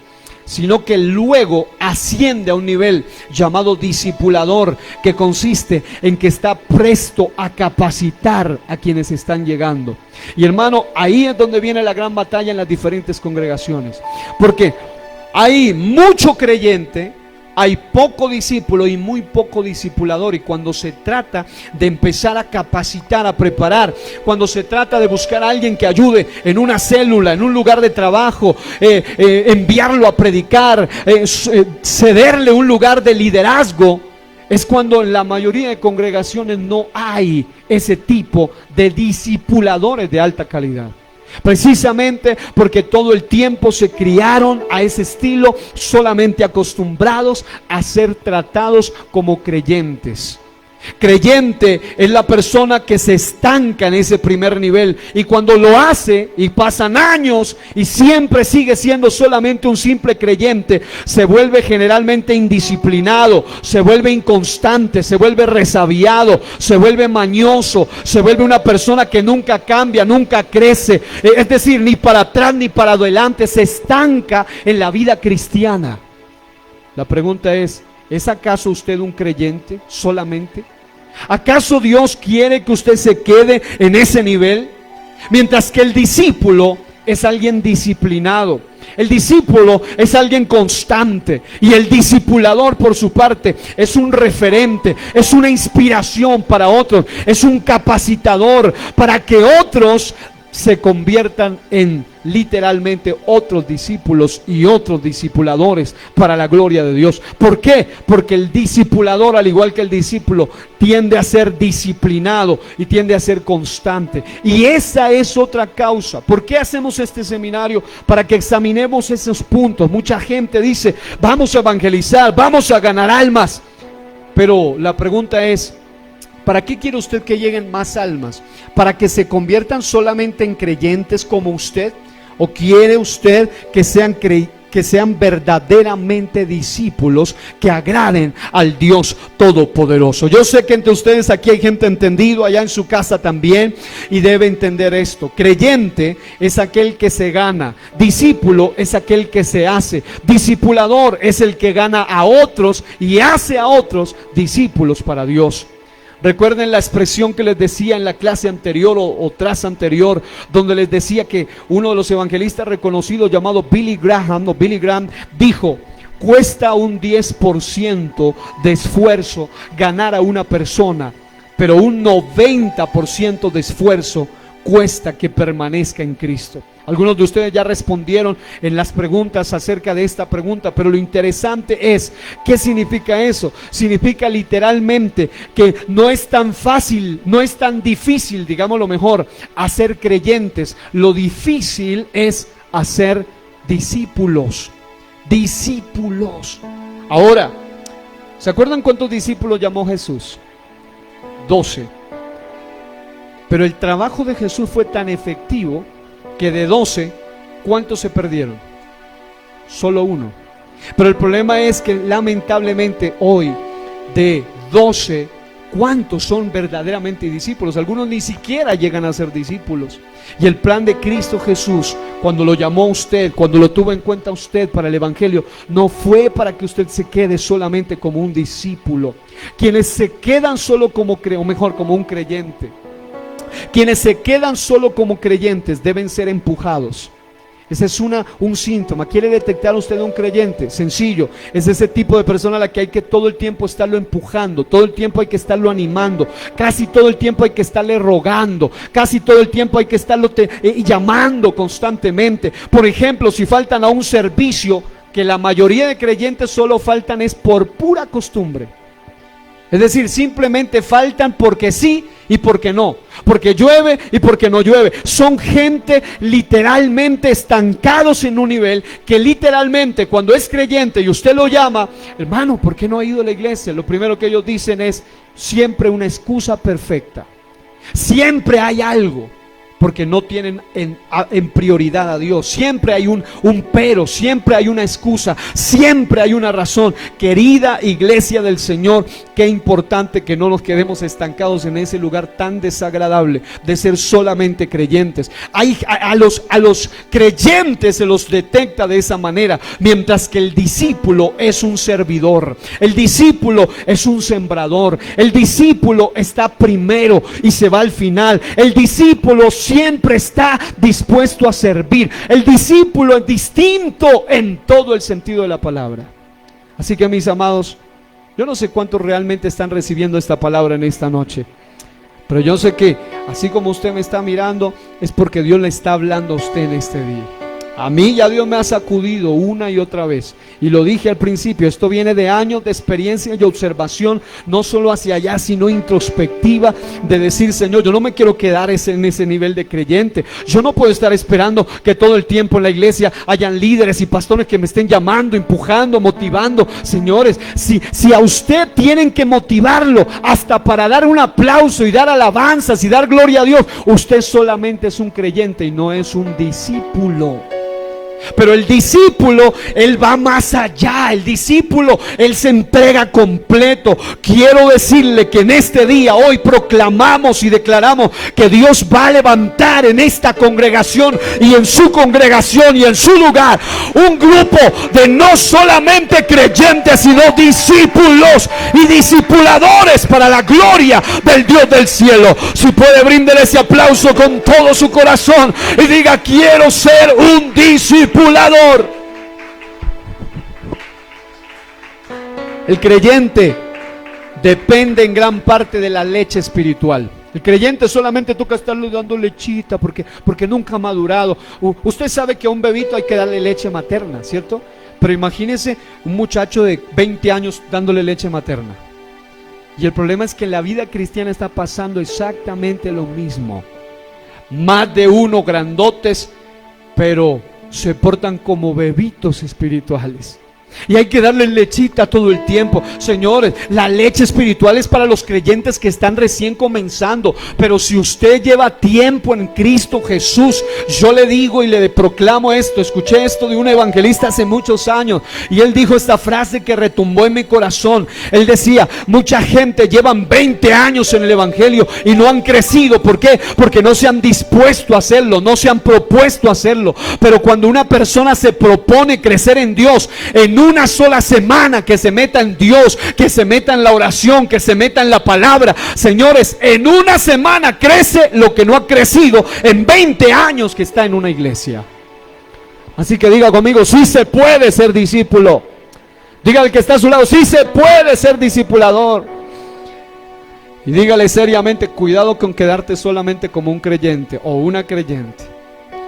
sino que luego asciende a un nivel llamado discipulador, que consiste en que está presto a capacitar a quienes están llegando. Y hermano, ahí es donde viene la gran batalla en las diferentes congregaciones, porque hay mucho creyente, hay poco discípulo y muy poco discipulador. Y cuando se trata de empezar a capacitar, a preparar, cuando se trata de buscar a alguien que ayude en una célula, en un lugar de trabajo, enviarlo a predicar, cederle un lugar de liderazgo, es cuando en la mayoría de congregaciones no hay ese tipo de discipuladores de alta calidad. Precisamente porque todo el tiempo se criaron a ese estilo, solamente acostumbrados a ser tratados como creyentes. Creyente es la persona que se estanca en ese primer nivel, y cuando lo hace y pasan años y siempre sigue siendo solamente un simple creyente, se vuelve generalmente indisciplinado, se vuelve inconstante, se vuelve resabiado, se vuelve mañoso, se vuelve una persona que nunca cambia, nunca crece, es decir, ni para atrás ni para adelante, se estanca en la vida cristiana. La pregunta ¿es acaso usted un creyente solamente? ¿Acaso Dios quiere que usted se quede en ese nivel? Mientras que el discípulo es alguien disciplinado, el discípulo es alguien constante, y el discipulador por su parte es un referente, es una inspiración para otros, es un capacitador para que otros se conviertan en literalmente otros discípulos y otros discipuladores para la gloria de Dios. ¿Por qué? Porque el discipulador, al igual que el discípulo, tiende a ser disciplinado y tiende a ser constante. Y esa es otra causa. ¿Por qué hacemos este seminario? Para que examinemos esos puntos. Mucha gente dice, vamos a evangelizar, vamos a ganar almas. Pero la pregunta es, ¿para qué quiere usted que lleguen más almas? ¿Para que se conviertan solamente en creyentes como usted? ¿O quiere usted que sean verdaderamente discípulos que agraden al Dios Todopoderoso? Yo sé que entre ustedes aquí hay gente entendido, allá en su casa también, y debe entender esto. Creyente es aquel que se gana, discípulo es aquel que se hace, discipulador es el que gana a otros y hace a otros discípulos para Dios. Recuerden la expresión que les decía en la clase anterior o tras anterior, donde les decía que uno de los evangelistas reconocidos llamado Billy Graham dijo: cuesta un 10% de esfuerzo ganar a una persona, pero un 90% de esfuerzo cuesta que permanezca en Cristo. Algunos de ustedes ya respondieron en las preguntas acerca de esta pregunta, pero lo interesante es, ¿qué significa eso? Significa literalmente que no es tan fácil, no es tan difícil, digámoslo mejor, hacer creyentes. Lo difícil es hacer discípulos. Discípulos. Ahora, ¿se acuerdan cuántos discípulos llamó Jesús? 12. Pero el trabajo de Jesús fue tan efectivo que de 12, ¿cuántos se perdieron? Solo uno. Pero el problema es que lamentablemente hoy, de 12, ¿cuántos son verdaderamente discípulos? Algunos ni siquiera llegan a ser discípulos. Y el plan de Cristo Jesús, cuando lo llamó a usted, cuando lo tuvo en cuenta usted para el Evangelio, no fue para que usted se quede solamente como un discípulo. Quienes se quedan solo como como un creyente, quienes se quedan solo como creyentes deben ser empujados. Ese es un síntoma. ¿Quiere detectar usted a un creyente? Sencillo, es ese tipo de persona a la que hay que todo el tiempo estarlo empujando, todo el tiempo hay que estarlo animando, casi todo el tiempo hay que estarle rogando, casi todo el tiempo hay que estarlo llamando constantemente. Por ejemplo, si faltan a un servicio, que la mayoría de creyentes solo faltan es por pura costumbre. Es decir, simplemente faltan porque sí y porque no, porque llueve y porque no llueve. Son gente literalmente estancados en un nivel que literalmente cuando es creyente y usted lo llama, hermano, ¿por qué no ha ido a la iglesia? Lo primero que ellos dicen es siempre una excusa perfecta. Siempre hay algo, porque no tienen en prioridad a Dios. Siempre hay un pero, siempre hay una excusa, siempre hay una razón. Querida iglesia del Señor, qué importante que no nos quedemos estancados en ese lugar tan desagradable de ser solamente creyentes. A los creyentes se los detecta de esa manera, mientras que el discípulo es un servidor, el discípulo es un sembrador, el discípulo está primero y se va al final. El discípulo siempre está dispuesto a servir. El discípulo es distinto en todo el sentido de la palabra. Así que, mis amados, yo no sé cuántos realmente están recibiendo esta palabra en esta noche, pero yo sé que así como usted me está mirando, es porque Dios le está hablando a usted en este día. A mí ya Dios me ha sacudido una y otra vez, y lo dije al principio, esto viene de años de experiencia y observación, no solo hacia allá, sino introspectiva, de decir, Señor, yo no me quiero quedar en ese nivel de creyente. Yo no puedo estar esperando que todo el tiempo en la iglesia hayan líderes y pastores que me estén llamando, empujando, motivando. Señores, si a usted tienen que motivarlo hasta para dar un aplauso y dar alabanzas y dar gloria a Dios, usted solamente es un creyente y no es un discípulo. Pero el discípulo, él va más allá. El discípulo, él se entrega completo. Quiero decirle que en este día, hoy proclamamos y declaramos que Dios va a levantar en esta congregación y en su congregación y en su lugar un grupo de no solamente creyentes, sino discípulos y discipuladores para la gloria del Dios del cielo. Si puede, brindar ese aplauso con todo su corazón y diga: quiero ser un discípulo. El creyente depende en gran parte de la leche espiritual. El creyente solamente toca estarle dando lechita porque nunca ha madurado. Usted sabe que a un bebito hay que darle leche materna, ¿cierto? Pero imagínese un muchacho de 20 años dándole leche materna. Y el problema es que en la vida cristiana está pasando exactamente lo mismo. Más de uno grandotes, pero se portan como bebitos espirituales. Y hay que darle lechita todo el tiempo. Señores, la leche espiritual es para los creyentes que están recién comenzando. Pero si usted lleva tiempo en Cristo Jesús, yo le digo y le proclamo esto. Escuché esto de un evangelista hace muchos años, y él dijo esta frase que retumbó en mi corazón. Él decía: mucha gente llevan 20 años en el evangelio y no han crecido. ¿Por qué? Porque no se han dispuesto a hacerlo, no se han propuesto a hacerlo. Pero cuando una persona se propone crecer en Dios, en una sola semana que se meta en Dios, que se meta en la oración, que se meta en la palabra, señores, en una semana crece lo que no ha crecido en 20 años que está en una iglesia. Así que diga conmigo: sí se puede ser discípulo. Diga al que está a su lado: sí se puede ser discipulador. Y dígale seriamente: cuidado con quedarte solamente como un creyente o una creyente.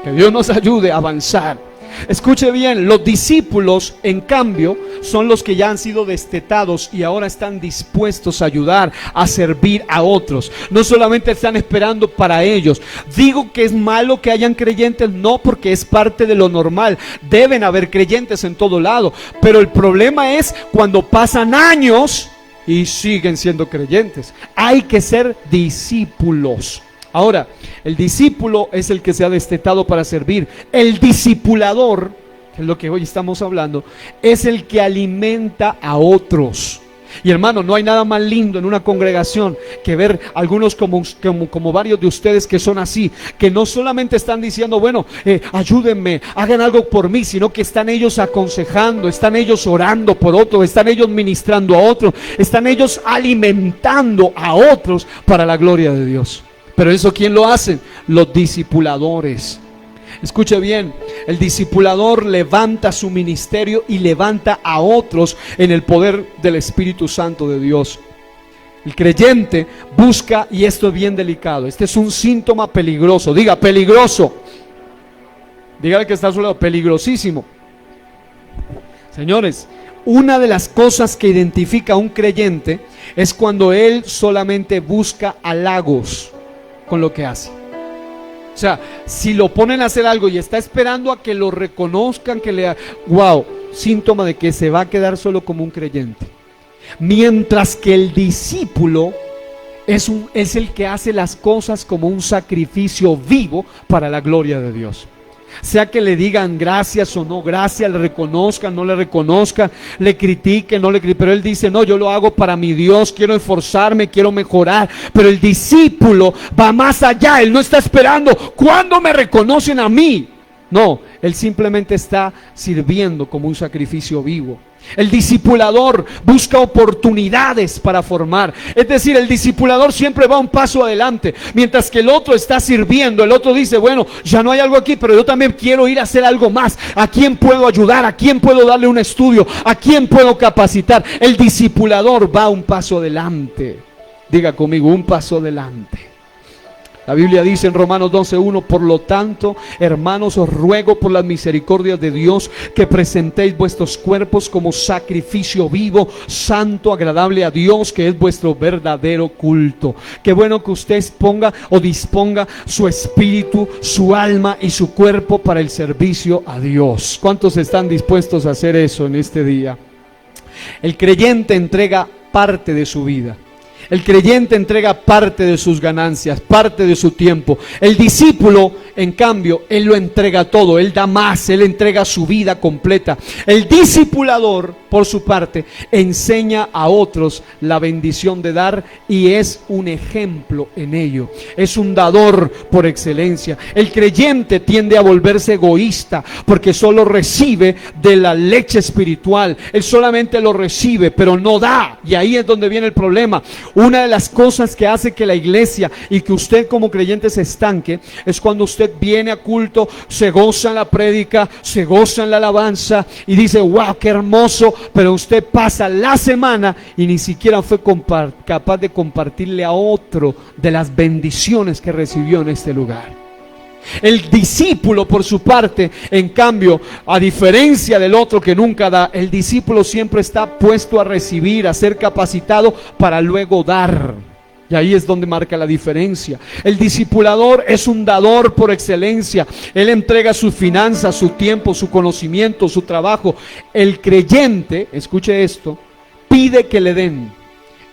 Que Dios nos ayude a avanzar. Escuche bien, los discípulos, en cambio, son los que ya han sido destetados y ahora están dispuestos a ayudar, a servir a otros. No solamente están esperando para ellos. Digo que es malo que hayan creyentes, no, porque es parte de lo normal. Deben haber creyentes en todo lado. Pero el problema es cuando pasan años y siguen siendo creyentes. Hay que ser discípulos. Ahora, el discípulo es el que se ha destetado para servir. El discipulador que es lo que hoy estamos hablando, es el que alimenta a otros. Y hermano, no hay nada más lindo en una congregación que ver algunos como varios de ustedes que son así, que no solamente están diciendo, bueno, ayúdenme, hagan algo por mí, sino que están ellos aconsejando, están ellos orando por otros, están ellos ministrando a otros, están ellos alimentando a otros para la gloria de Dios. Pero eso, ¿quién lo hace? Los discipuladores. Escuche bien, el discipulador levanta su ministerio y levanta a otros en el poder del Espíritu Santo de Dios. El creyente busca, y esto es bien delicado, este es un síntoma peligroso, diga peligroso, dígale que está a su lado, peligrosísimo. Señores, una de las cosas que identifica a un creyente es cuando él solamente busca halagos con lo que hace. O sea, si lo ponen a hacer algo y está esperando a que lo reconozcan, síntoma de que se va a quedar solo como un creyente. Mientras que el discípulo es el que hace las cosas como un sacrificio vivo para la gloria de Dios. Sea que le digan gracias o no gracias, le reconozcan, no le reconozcan, le critiquen, no le critiquen, pero él dice, no, yo lo hago para mi Dios, quiero esforzarme, quiero mejorar. Pero el discípulo va más allá, él no está esperando, ¿cuándo me reconocen a mí? No, él simplemente está sirviendo como un sacrificio vivo. El discipulador busca oportunidades para formar. Es decir, el discipulador siempre va un paso adelante. Mientras que el otro está sirviendo, el otro dice, bueno, ya no hay algo aquí, pero yo también quiero ir a hacer algo más. ¿A quién puedo ayudar? ¿A quién puedo darle un estudio? ¿A quién puedo capacitar? El discipulador va un paso adelante. Diga conmigo, un paso adelante. La Biblia dice en Romanos 12:1, por lo tanto, hermanos, os ruego por las misericordias de Dios que presentéis vuestros cuerpos como sacrificio vivo, santo, agradable a Dios, que es vuestro verdadero culto. Qué bueno que usted ponga o disponga su espíritu, su alma y su cuerpo para el servicio a Dios. ¿Cuántos están dispuestos a hacer eso en este día? El creyente entrega parte de su vida. El creyente entrega parte de sus ganancias, parte de su tiempo. El discípulo, en cambio, él lo entrega todo, él da más, él entrega su vida completa. El discipulador, por su parte, enseña a otros la bendición de dar y es un ejemplo en ello. Es un dador por excelencia. El creyente tiende a volverse egoísta porque solo recibe de la leche espiritual. Él solamente lo recibe, pero no da. Y ahí es donde viene el problema. Una de las cosas que hace que la iglesia y que usted como creyente se estanque es cuando usted viene a culto, se goza en la prédica, se goza en la alabanza y dice, wow, qué hermoso, pero usted pasa la semana y ni siquiera fue capaz de compartirle a otro de las bendiciones que recibió en este lugar. El discípulo, por su parte, en cambio, a diferencia del otro que nunca da, el discípulo siempre está puesto a recibir, a ser capacitado para luego dar. Y ahí es donde marca la diferencia. El discipulador es un dador por excelencia. Él entrega sus finanzas, su tiempo, su conocimiento, su trabajo. El creyente, escuche esto, pide que le den.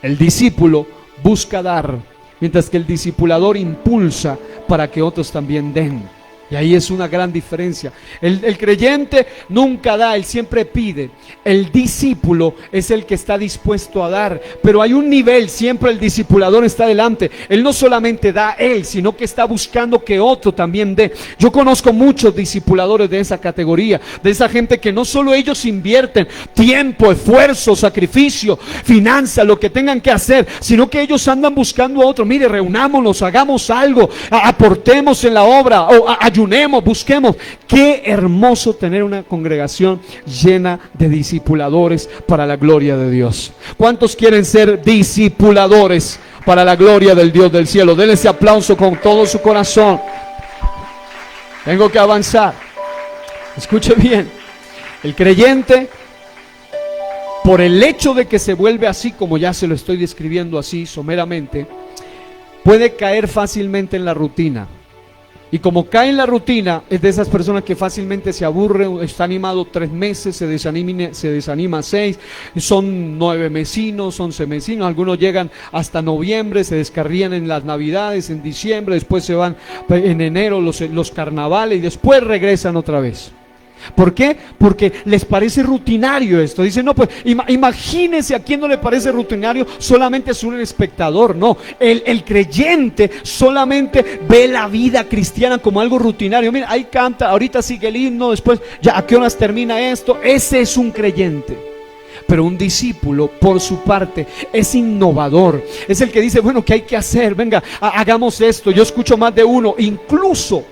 El discípulo busca dar, mientras que el discipulador impulsa para que otros también den. Y ahí es una gran diferencia. El creyente nunca da, él siempre pide. El discípulo es el que está dispuesto a dar. Pero hay un nivel, siempre el discipulador está delante. Él no solamente da él, sino que está buscando que otro también dé. Yo conozco muchos discipuladores de esa categoría, de esa gente que no solo ellos invierten tiempo, esfuerzo, sacrificio, finanzas, lo que tengan que hacer, sino que ellos andan buscando a otro. Mire, reunámonos, hagamos algo, aportemos en la obra, o ayunemos, busquemos. Qué hermoso tener una congregación llena de discipuladores para la gloria de Dios. ¿Cuántos quieren ser discipuladores para la gloria del Dios del cielo? Denle ese aplauso con todo su corazón. Tengo que avanzar. Escuche bien. El creyente, por el hecho de que se vuelve así, como ya se lo estoy describiendo así someramente, puede caer fácilmente en la rutina. Y como cae en la rutina, es de esas personas que fácilmente se aburre, está animado 3 meses, se desanima 6, son 9 mesinos, 11 mesinos, algunos llegan hasta noviembre, se descarrían en las navidades, en diciembre, después se van en enero los carnavales y después regresan otra vez. ¿Por qué? Porque les parece rutinario esto. Dicen, no, pues imagínense a quién no le parece rutinario, solamente es un espectador. No, el creyente solamente ve la vida cristiana como algo rutinario. Mira, ahí canta, ahorita sigue el himno, después ya a qué horas termina esto. Ese es un creyente. Pero un discípulo, por su parte, es innovador. Es el que dice, bueno, ¿qué hay que hacer? Venga, hagamos esto. Yo escucho más de uno, incluso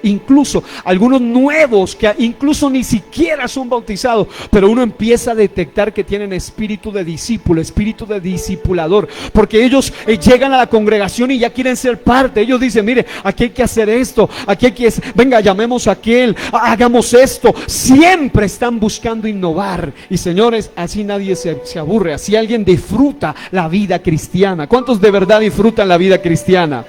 algunos nuevos que incluso ni siquiera son bautizados, pero uno empieza a detectar que tienen espíritu de discípulo, espíritu de discipulador, porque ellos llegan a la congregación y ya quieren ser parte. Ellos dicen, mire, aquí hay que hacer esto, aquí hay que, venga, llamemos a aquel, hagamos esto. Siempre están buscando innovar. Y señores, así nadie se aburre, así alguien disfruta la vida cristiana. ¿Cuántos de verdad disfrutan la vida cristiana?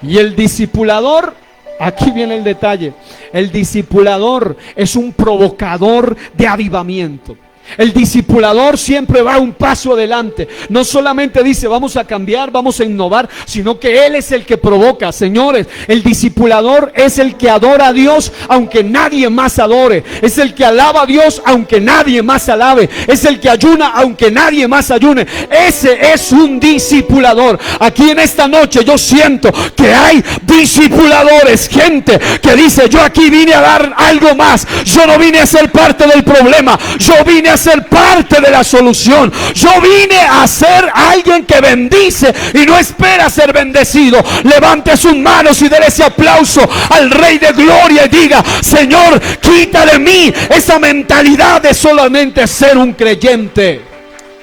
Y el discipulador, aquí viene el detalle, el discipulador es un provocador de avivamiento. El discipulador siempre va un paso adelante. No solamente dice vamos a cambiar, vamos a innovar, sino que él es el que provoca. Señores, el discipulador es el que adora a Dios aunque nadie más adore. Es el que alaba a Dios aunque nadie más alabe. Es el que ayuna aunque nadie más ayune. Ese es un discipulador. Aquí en esta noche yo siento que hay discipuladores, gente que dice, yo aquí vine a dar algo más. Yo no vine a ser parte del problema, yo vine a ser parte de la solución. Yo vine a ser alguien que bendice y no espera ser bendecido. Levante sus manos y dé ese aplauso al Rey de Gloria y diga, Señor, quita de mí esa mentalidad de solamente ser un creyente.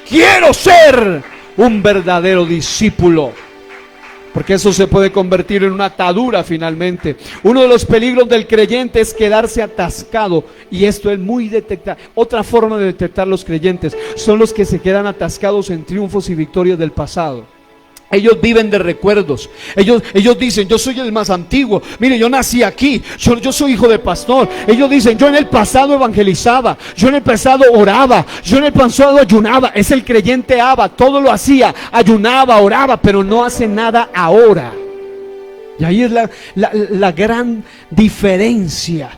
Quiero ser un verdadero discípulo, porque eso se puede convertir en una atadura finalmente. Uno de los peligros del creyente es quedarse atascado, y esto es muy detectable. Otra forma de detectar los creyentes son los que se quedan atascados en triunfos y victorias del pasado. Ellos viven de recuerdos. Ellos dicen, yo soy el más antiguo. Mire, yo nací aquí, yo soy hijo de pastor. Ellos dicen, yo en el pasado evangelizaba, yo en el pasado oraba, yo en el pasado ayunaba. Es el creyente Abba, todo lo hacía, ayunaba, oraba, pero no hace nada ahora. Y ahí es la gran diferencia.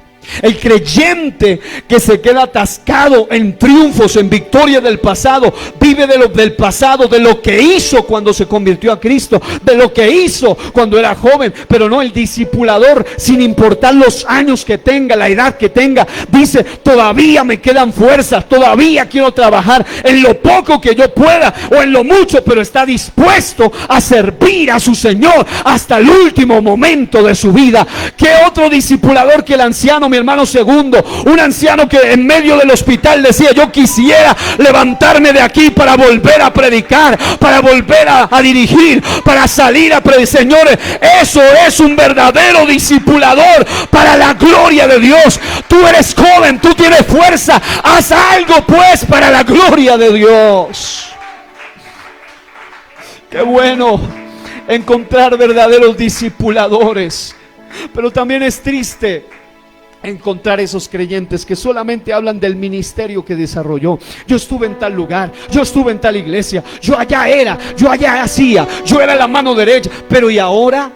El creyente que se queda atascado en triunfos, en victorias del pasado, vive del pasado, de lo que hizo cuando se convirtió a Cristo, de lo que hizo cuando era joven. Pero no, el discipulador, sin importar los años que tenga, la edad que tenga, dice, todavía me quedan fuerzas, todavía quiero trabajar en lo poco que yo pueda o en lo mucho, pero está dispuesto a servir a su Señor hasta el último momento de su vida. ¿Qué otro discipulador que el anciano, mi hermano Segundo? Un anciano que en medio del hospital decía, yo quisiera levantarme de aquí para volver a predicar, para volver a dirigir, para salir a predicar. Señores, eso es un verdadero discipulador para la gloria de Dios. Tú eres joven, tú tienes fuerza, haz algo pues para la gloria de Dios. Qué bueno encontrar verdaderos discipuladores, pero también es triste encontrar esos creyentes que solamente hablan del ministerio que desarrolló. Yo estuve en tal lugar, yo estuve en tal iglesia, yo allá era, yo allá hacía, yo era la mano derecha, pero ¿y ahora?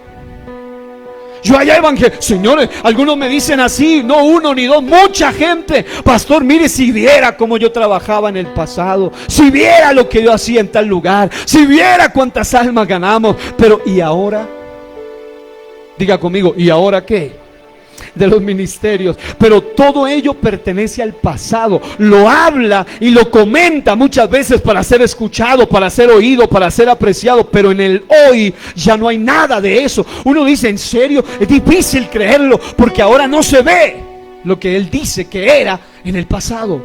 Yo allá evangelizé. Señores, algunos me dicen así, no uno ni dos, mucha gente. Pastor, mire, si viera cómo yo trabajaba en el pasado, si viera lo que yo hacía en tal lugar, si viera cuántas almas ganamos, pero ¿y ahora? Diga conmigo, ¿y ahora qué? De los ministerios. Pero todo ello pertenece al pasado. Lo habla y lo comenta muchas veces para ser escuchado, para ser oído, para ser apreciado, pero en el hoy ya no hay nada de eso. Uno dice, ¿en serio? Es difícil creerlo, porque ahora no se ve lo que él dice que era en el pasado.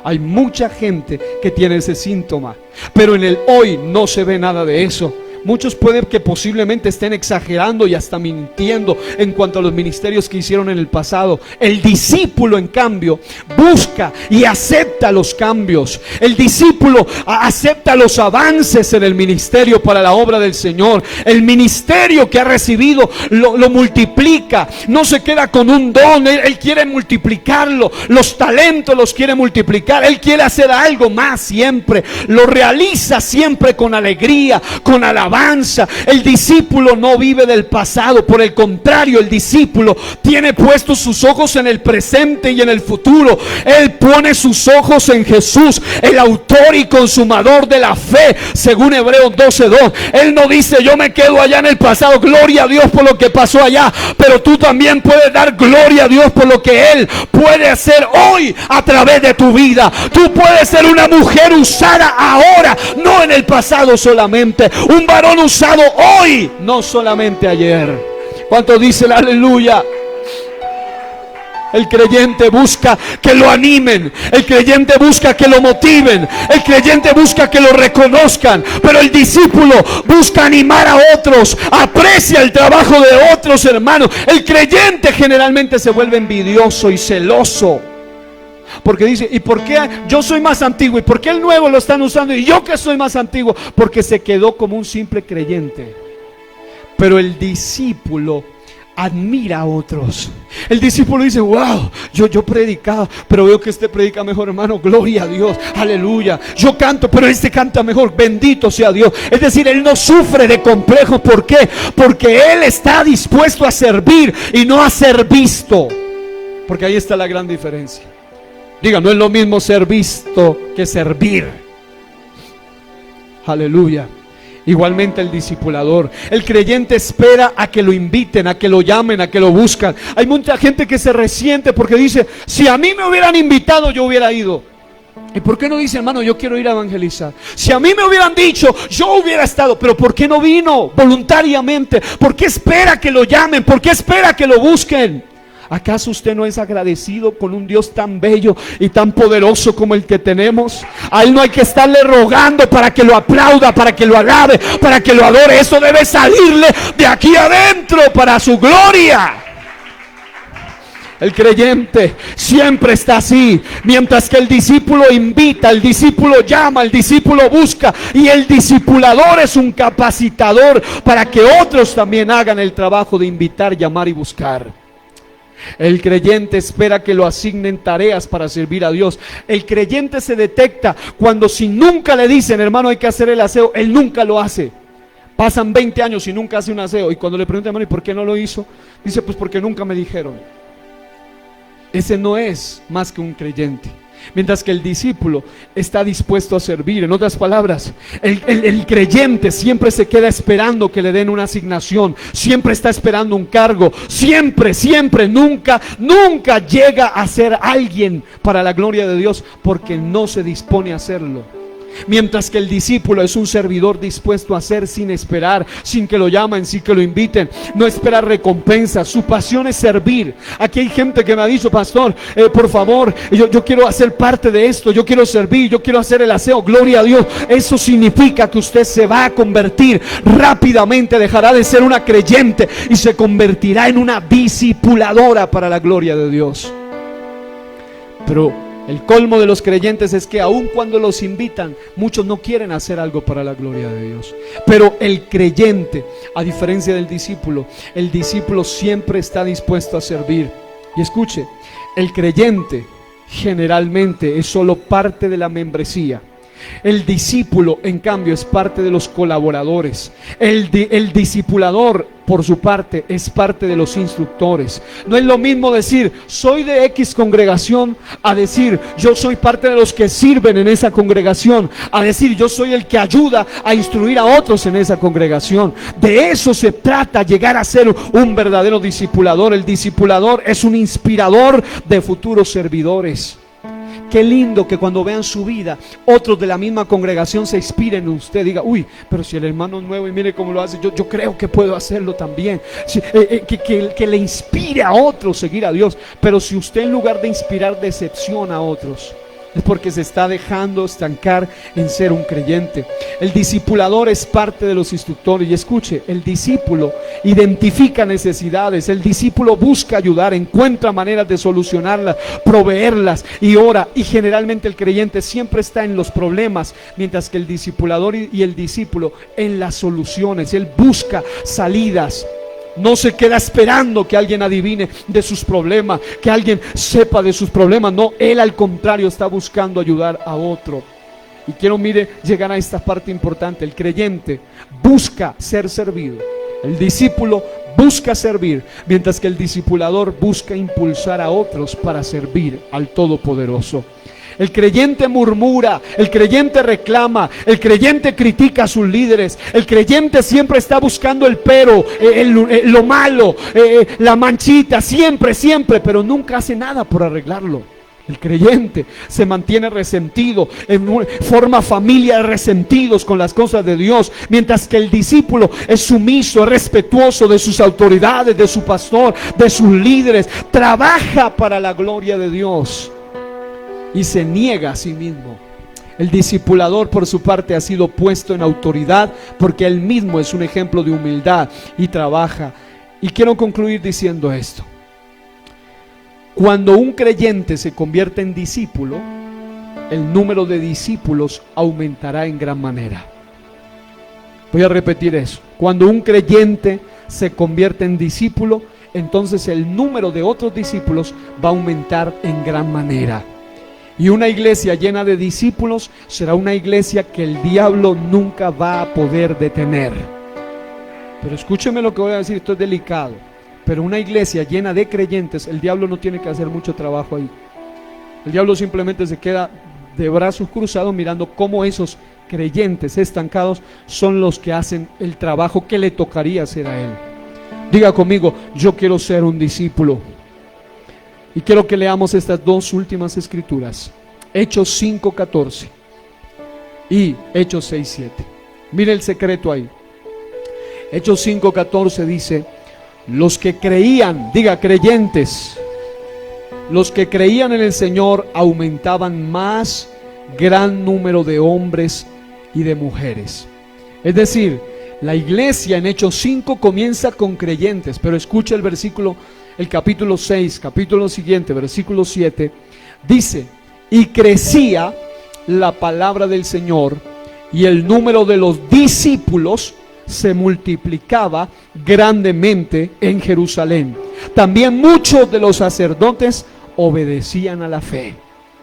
Hay mucha gente que tiene ese síntoma, pero en el hoy no se ve nada de eso. Muchos pueden que posiblemente estén exagerando y hasta mintiendo en cuanto a los ministerios que hicieron en el pasado. El discípulo, en cambio, busca y acepta los cambios. El discípulo acepta los avances en el ministerio para la obra del Señor. El ministerio que ha recibido lo multiplica. No se queda con un don, él quiere multiplicarlo. Los talentos los quiere multiplicar. Él quiere hacer algo más siempre. Lo realiza siempre con alegría, con alabanza, avanza. El discípulo no vive del pasado, por el contrario, el discípulo tiene puestos sus ojos en el presente y en el futuro. Él pone sus ojos en Jesús, el autor y consumador de la fe, según Hebreos 12:2. Él no dice: yo me quedo allá en el pasado, gloria a Dios por lo que pasó allá, pero tú también puedes dar gloria a Dios por lo que Él puede hacer hoy a través de tu vida. Tú puedes ser una mujer usada ahora, no en el pasado solamente, un varón usado hoy, no solamente ayer. ¿Cuánto dice el aleluya? El creyente busca que lo animen, el creyente busca que lo motiven, el creyente busca que lo reconozcan, pero el discípulo busca animar a otros, aprecia el trabajo de otros hermanos. El creyente generalmente se vuelve envidioso y celoso, porque dice: ¿y por qué yo soy más antiguo? ¿Y por qué el nuevo lo están usando y yo que soy más antiguo? Porque se quedó como un simple creyente. Pero el discípulo admira a otros. El discípulo dice: wow, yo predicaba, pero veo que este predica mejor, hermano, gloria a Dios, aleluya. Yo canto, pero este canta mejor, bendito sea Dios. Es decir, él no sufre de complejo. ¿Por qué? Porque él está dispuesto a servir y no a ser visto. Porque ahí está la gran diferencia. Diga, no es lo mismo ser visto que servir. Aleluya. Igualmente el discipulador, el creyente espera a que lo inviten, a que lo llamen, a que lo buscan. Hay mucha gente que se resiente porque dice: si a mí me hubieran invitado, yo hubiera ido. ¿Y por qué no dice: hermano, yo quiero ir a evangelizar? Si a mí me hubieran dicho, yo hubiera estado. Pero ¿por qué no vino voluntariamente? ¿Por qué espera que lo llamen? ¿Por qué espera que lo busquen? ¿Acaso usted no es agradecido con un Dios tan bello y tan poderoso como el que tenemos? A Él no hay que estarle rogando para que lo aplauda, para que lo alabe, para que lo adore. Eso debe salirle de aquí adentro para su gloria. El creyente siempre está así, mientras que el discípulo invita, el discípulo llama, el discípulo busca, y el discipulador es un capacitador para que otros también hagan el trabajo de invitar, llamar y buscar. El creyente espera que lo asignen tareas para servir a Dios. El creyente se detecta cuando, si nunca le dicen: hermano, hay que hacer el aseo, él nunca lo hace. Pasan 20 años y nunca hace un aseo, y cuando le preguntan: hermano, ¿y por qué no lo hizo? Dice: pues porque nunca me dijeron. Ese no es más que un creyente. Mientras que el discípulo está dispuesto a servir. En otras palabras, el creyente siempre se queda esperando que le den una asignación, siempre está esperando un cargo, siempre, nunca llega a ser alguien para la gloria de Dios, porque no se dispone a hacerlo. Mientras que el discípulo es un servidor dispuesto a hacer sin esperar, sin que lo llamen, sin que lo inviten. No espera recompensa, su pasión es servir. Aquí hay gente que me ha dicho: pastor, por favor, yo quiero hacer parte de esto, yo quiero servir, yo quiero hacer el aseo, gloria a Dios. Eso significa que usted se va a convertir rápidamente, dejará de ser una creyente y se convertirá en una discipuladora para la gloria de Dios. Pero el colmo de los creyentes es que aun cuando los invitan, muchos no quieren hacer algo para la gloria de Dios. Pero el creyente, a diferencia del discípulo, el discípulo siempre está dispuesto a servir. Y escuche, el creyente generalmente es solo parte de la membresía. El discípulo, en cambio, es parte de los colaboradores. El discipulador, por su parte, es parte de los instructores. No es lo mismo decir: soy de X congregación, a decir: yo soy parte de los que sirven en esa congregación, a decir: yo soy el que ayuda a instruir a otros en esa congregación. De eso se trata, llegar a ser un verdadero discipulador. El discipulador es un inspirador de futuros servidores. Qué lindo que cuando vean su vida, otros de la misma congregación se inspiren en usted. Diga: uy, pero si el hermano es nuevo y mire cómo lo hace, yo creo que puedo hacerlo también. Que le inspire a otros seguir a Dios. Pero si usted, en lugar de inspirar, decepciona a otros, es porque se está dejando estancar en ser un creyente. El discipulador es parte de los instructores. Y escuche, el discípulo identifica necesidades, el discípulo busca ayudar, encuentra maneras de solucionarlas, proveerlas y ora. Y generalmente el creyente siempre está en los problemas, mientras que el discipulador y el discípulo en las soluciones. Él busca salidas. No se queda esperando que alguien adivine de sus problemas, que alguien sepa de sus problemas. No, él al contrario está buscando ayudar a otro. Y quiero, llegar a esta parte importante. El creyente busca ser servido. El discípulo busca servir, mientras que el discipulador busca impulsar a otros para servir al Todopoderoso. El creyente murmura, el creyente reclama, el creyente critica a sus líderes, el creyente siempre está buscando el pero, lo malo, la manchita, siempre, pero nunca hace nada por arreglarlo. El creyente se mantiene resentido, forma familia de resentidos con las cosas de Dios, mientras que el discípulo es sumiso, es respetuoso de sus autoridades, de su pastor, de sus líderes, trabaja para la gloria de Dios y se niega a sí mismo. El discipulador, por su parte, ha sido puesto en autoridad porque él mismo es un ejemplo de humildad y trabaja. Y quiero concluir diciendo esto: cuando un creyente se convierte en discípulo, el número de discípulos aumentará en gran manera. Voy a repetir eso. Cuando un creyente se convierte en discípulo, entonces el número de otros discípulos va a aumentar en gran manera. Y una iglesia llena de discípulos será una iglesia que el diablo nunca va a poder detener. Pero escúcheme lo que voy a decir, esto es delicado. Pero una iglesia llena de creyentes, el diablo no tiene que hacer mucho trabajo ahí. El diablo simplemente se queda de brazos cruzados mirando cómo esos creyentes estancados son los que hacen el trabajo que le tocaría hacer a él. Diga conmigo: yo quiero ser un discípulo. Y quiero que leamos estas dos últimas escrituras, Hechos 5:14 y Hechos 6:7. Mire el secreto ahí. Hechos 5:14 dice: los que creían, diga creyentes, los que creían en el Señor aumentaban más gran número de hombres y de mujeres. Es decir, la iglesia en Hechos 5 comienza con creyentes, pero escucha el versículo, el capítulo 6, capítulo siguiente, versículo 7, dice: y crecía la palabra del Señor y el número de los discípulos se multiplicaba grandemente en Jerusalén. También muchos de los sacerdotes obedecían a la fe.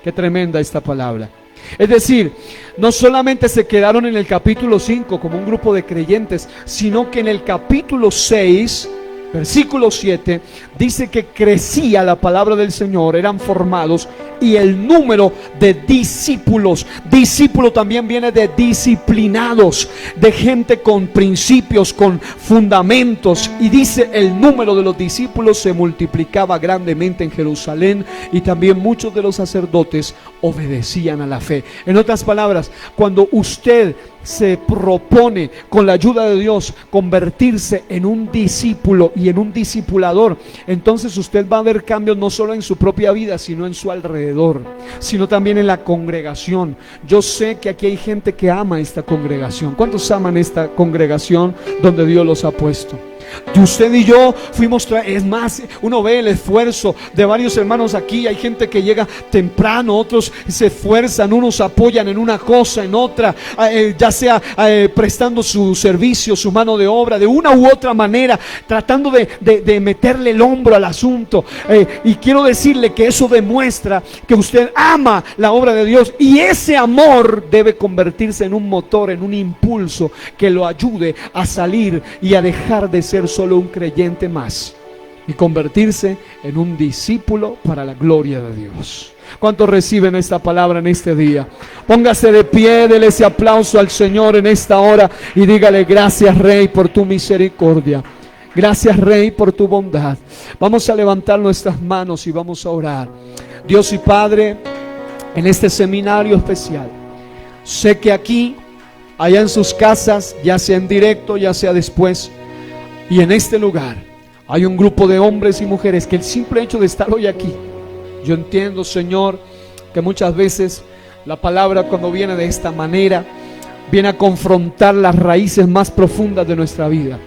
Qué tremenda esta palabra. Es decir, no solamente se quedaron en el capítulo 5 como un grupo de creyentes, sino que en el capítulo 6, versículo 7, dice que crecía la palabra del Señor, eran formados, y el número de discípulos. Discípulo también viene de disciplinados, de gente con principios, con fundamentos. Y dice: el número de los discípulos se multiplicaba grandemente en Jerusalén, y también muchos de los sacerdotes obedecían a la fe. En otras palabras, cuando usted se propone, con la ayuda de Dios, convertirse en un discípulo y en un discipulador, entonces usted va a ver cambios no solo en su propia vida, sino en su alrededor, sino también en la congregación. Yo sé que aquí hay gente que ama esta congregación. ¿Cuántos aman esta congregación donde Dios los ha puesto? Usted y yo fuimos, es más, uno ve el esfuerzo de varios hermanos aquí. Hay gente que llega temprano, otros se esfuerzan, unos apoyan en una cosa, en otra, ya sea prestando su servicio, su mano de obra, de una u otra manera, tratando de meterle el hombro al asunto. Y quiero decirle que eso demuestra que usted ama la obra de Dios, y ese amor debe convertirse en un motor, en un impulso que lo ayude a salir y a dejar de ser solo un creyente más y convertirse en un discípulo para la gloria de Dios. ¿Cuántos reciben esta palabra en este día? Póngase de pie, dele ese aplauso al Señor en esta hora y dígale: gracias, Rey, por tu misericordia. Gracias, Rey, por tu bondad. Vamos a levantar nuestras manos y vamos a orar. Dios y Padre, en este seminario especial, sé que aquí, allá en sus casas, ya sea en directo, ya sea después, y en este lugar hay un grupo de hombres y mujeres que el simple hecho de estar hoy aquí, yo entiendo, Señor, que muchas veces la palabra, cuando viene de esta manera, viene a confrontar las raíces más profundas de nuestra vida.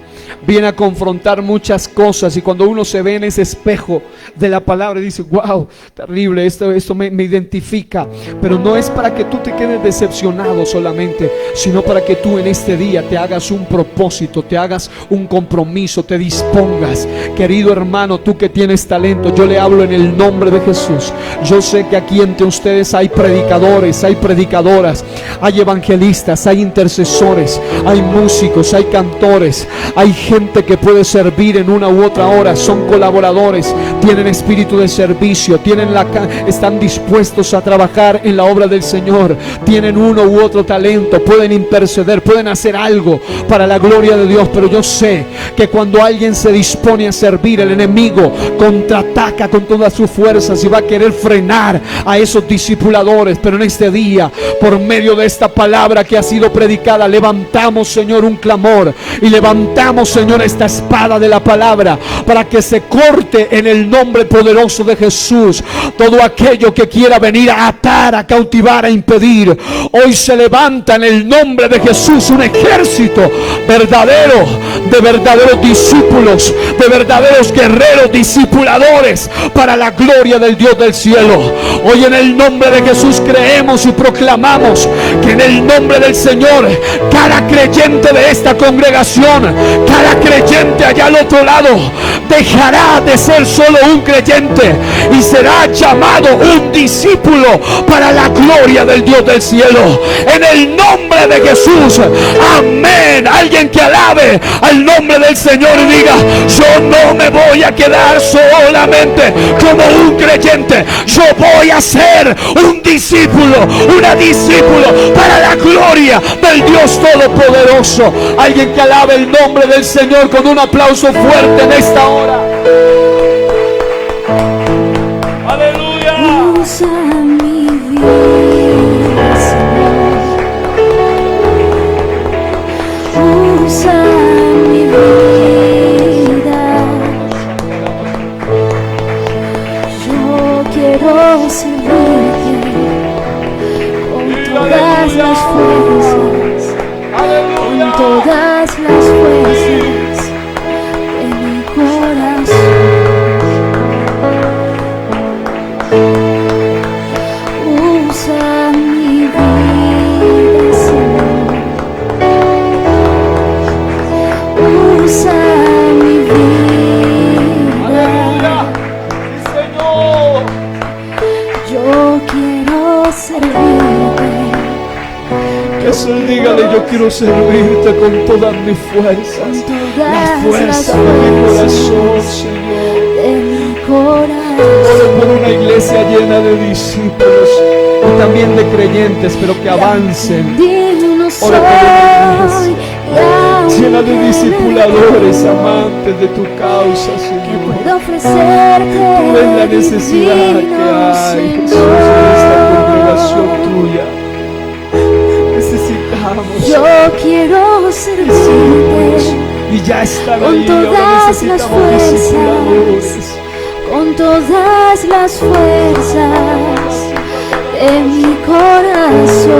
viene a confrontar muchas cosas, y cuando uno se ve en ese espejo de la palabra dice: wow, terrible, esto me identifica. Pero no es para que tú te quedes decepcionado solamente, sino para que tú en este día te hagas un propósito, te hagas un compromiso, te dispongas. Querido hermano, tú que tienes talento, yo le hablo en el nombre de Jesús. Yo sé que aquí entre ustedes hay predicadores, hay predicadoras, hay evangelistas, hay intercesores, hay músicos, hay cantores, hay gente que puede servir en una u otra hora, son colaboradores, tienen espíritu de servicio, están dispuestos a trabajar en la obra del Señor, tienen uno u otro talento, pueden interceder, pueden hacer algo para la gloria de Dios. Pero yo sé que cuando alguien se dispone a servir, el enemigo contraataca con todas sus fuerzas y va a querer frenar a esos discipuladores. Pero en este día, por medio de esta palabra que ha sido predicada, levantamos, Señor, un clamor, y levantamos, Señor, esta espada de la palabra para que se corte en el nombre poderoso de Jesús todo aquello que quiera venir a atar, a cautivar, a impedir. Hoy se levanta en el nombre de Jesús un ejército verdadero, de verdaderos discípulos, de verdaderos guerreros discipuladores para la gloria del Dios del cielo. Hoy en el nombre de Jesús creemos y proclamamos que en el nombre del Señor, cada creyente de esta congregación, cada creyente allá al otro lado, dejará de ser solo un creyente y será llamado un discípulo para la gloria del Dios del cielo. En el nombre de Jesús, amén. Alguien que alabe al nombre del Señor y diga: yo no me voy a quedar solamente como un creyente, yo voy a ser un discípulo, una discípulo para la gloria del Dios Todopoderoso. Alguien que alabe el nombre del Señor con un aplauso fuerte en esta hora. Aleluya. Usa mi vida, Señor. Usa mi vida. Yo quiero servirte con todas las fuerzas, con todas las fuerzas de mi corazón. Usa mi vida, Señor. Usa mi vida. Señor. Yo quiero servirte. Jesús, dígale: yo quiero servirte con todas mis fuerzas, la fuerza de mi corazón, Señor. De mi corazón. Oro por una iglesia llena de discípulos y también de creyentes, pero que avancen. Oro por una iglesia llena de discipuladores, amantes de tu causa, Señor. Tú ves la necesidad que hay, Jesús, en esta congregación tuya. Necesitamos. Yo quiero servirte y ya están con ahí. todas las fuerzas, con todas las fuerzas de mi corazón.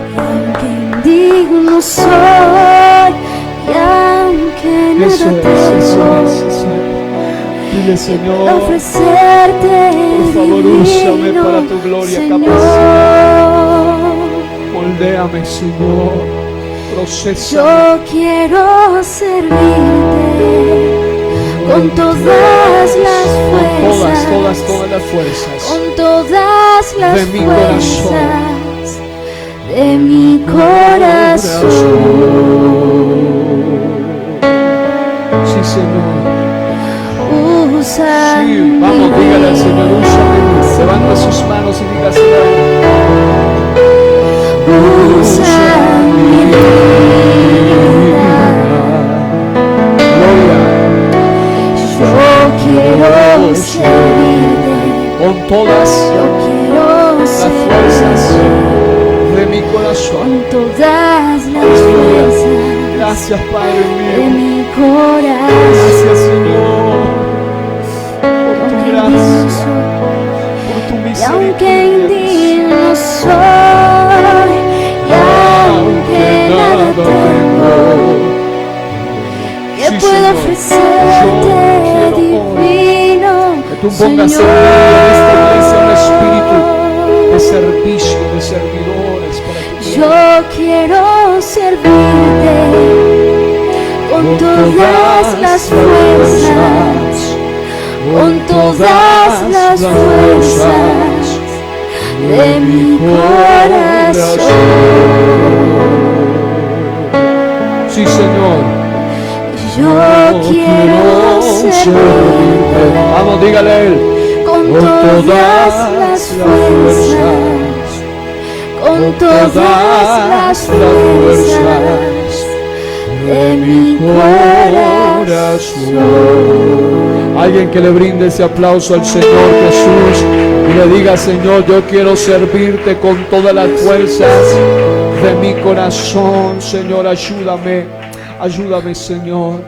Y aunque indigno soy, y aunque nada tengo, dile: Señor, quiero ofrecerte, por favor, úsame para tu gloria, Señor. Moldéame, Señor. Procésame. Yo quiero servirte con todas las fuerzas, todas las fuerzas, con todas las de mi fuerzas de mi corazón. Sí, Señor. Usa Sí, vamos, dígale al Señor: úsame. Levanta sus manos y diga: Señor, usa mi vida. Yo quiero servirte con todas las fuerzas de mi corazón. con todas las fuerzas Gracias, Padre de mío. mi corazón. Gracias, Señor, por tu gracia, por tu Y aunque misericordia. indigno soy, y aunque hacerte divino, que tú pongas en esta iglesia un espíritu de servicio, de servidores para tu gloria. Yo quiero servirte con todas las fuerzas, con todas las fuerzas de mi corazón. Sí, Señor. Yo quiero servirte Vamos, dígale a Él. con todas las fuerzas, con todas las fuerzas de mi corazón. Alguien que le brinde ese aplauso al Señor Jesús y le diga: Señor, yo quiero servirte con todas las fuerzas de mi corazón. Señor, ayúdame, ayúdame, Señor.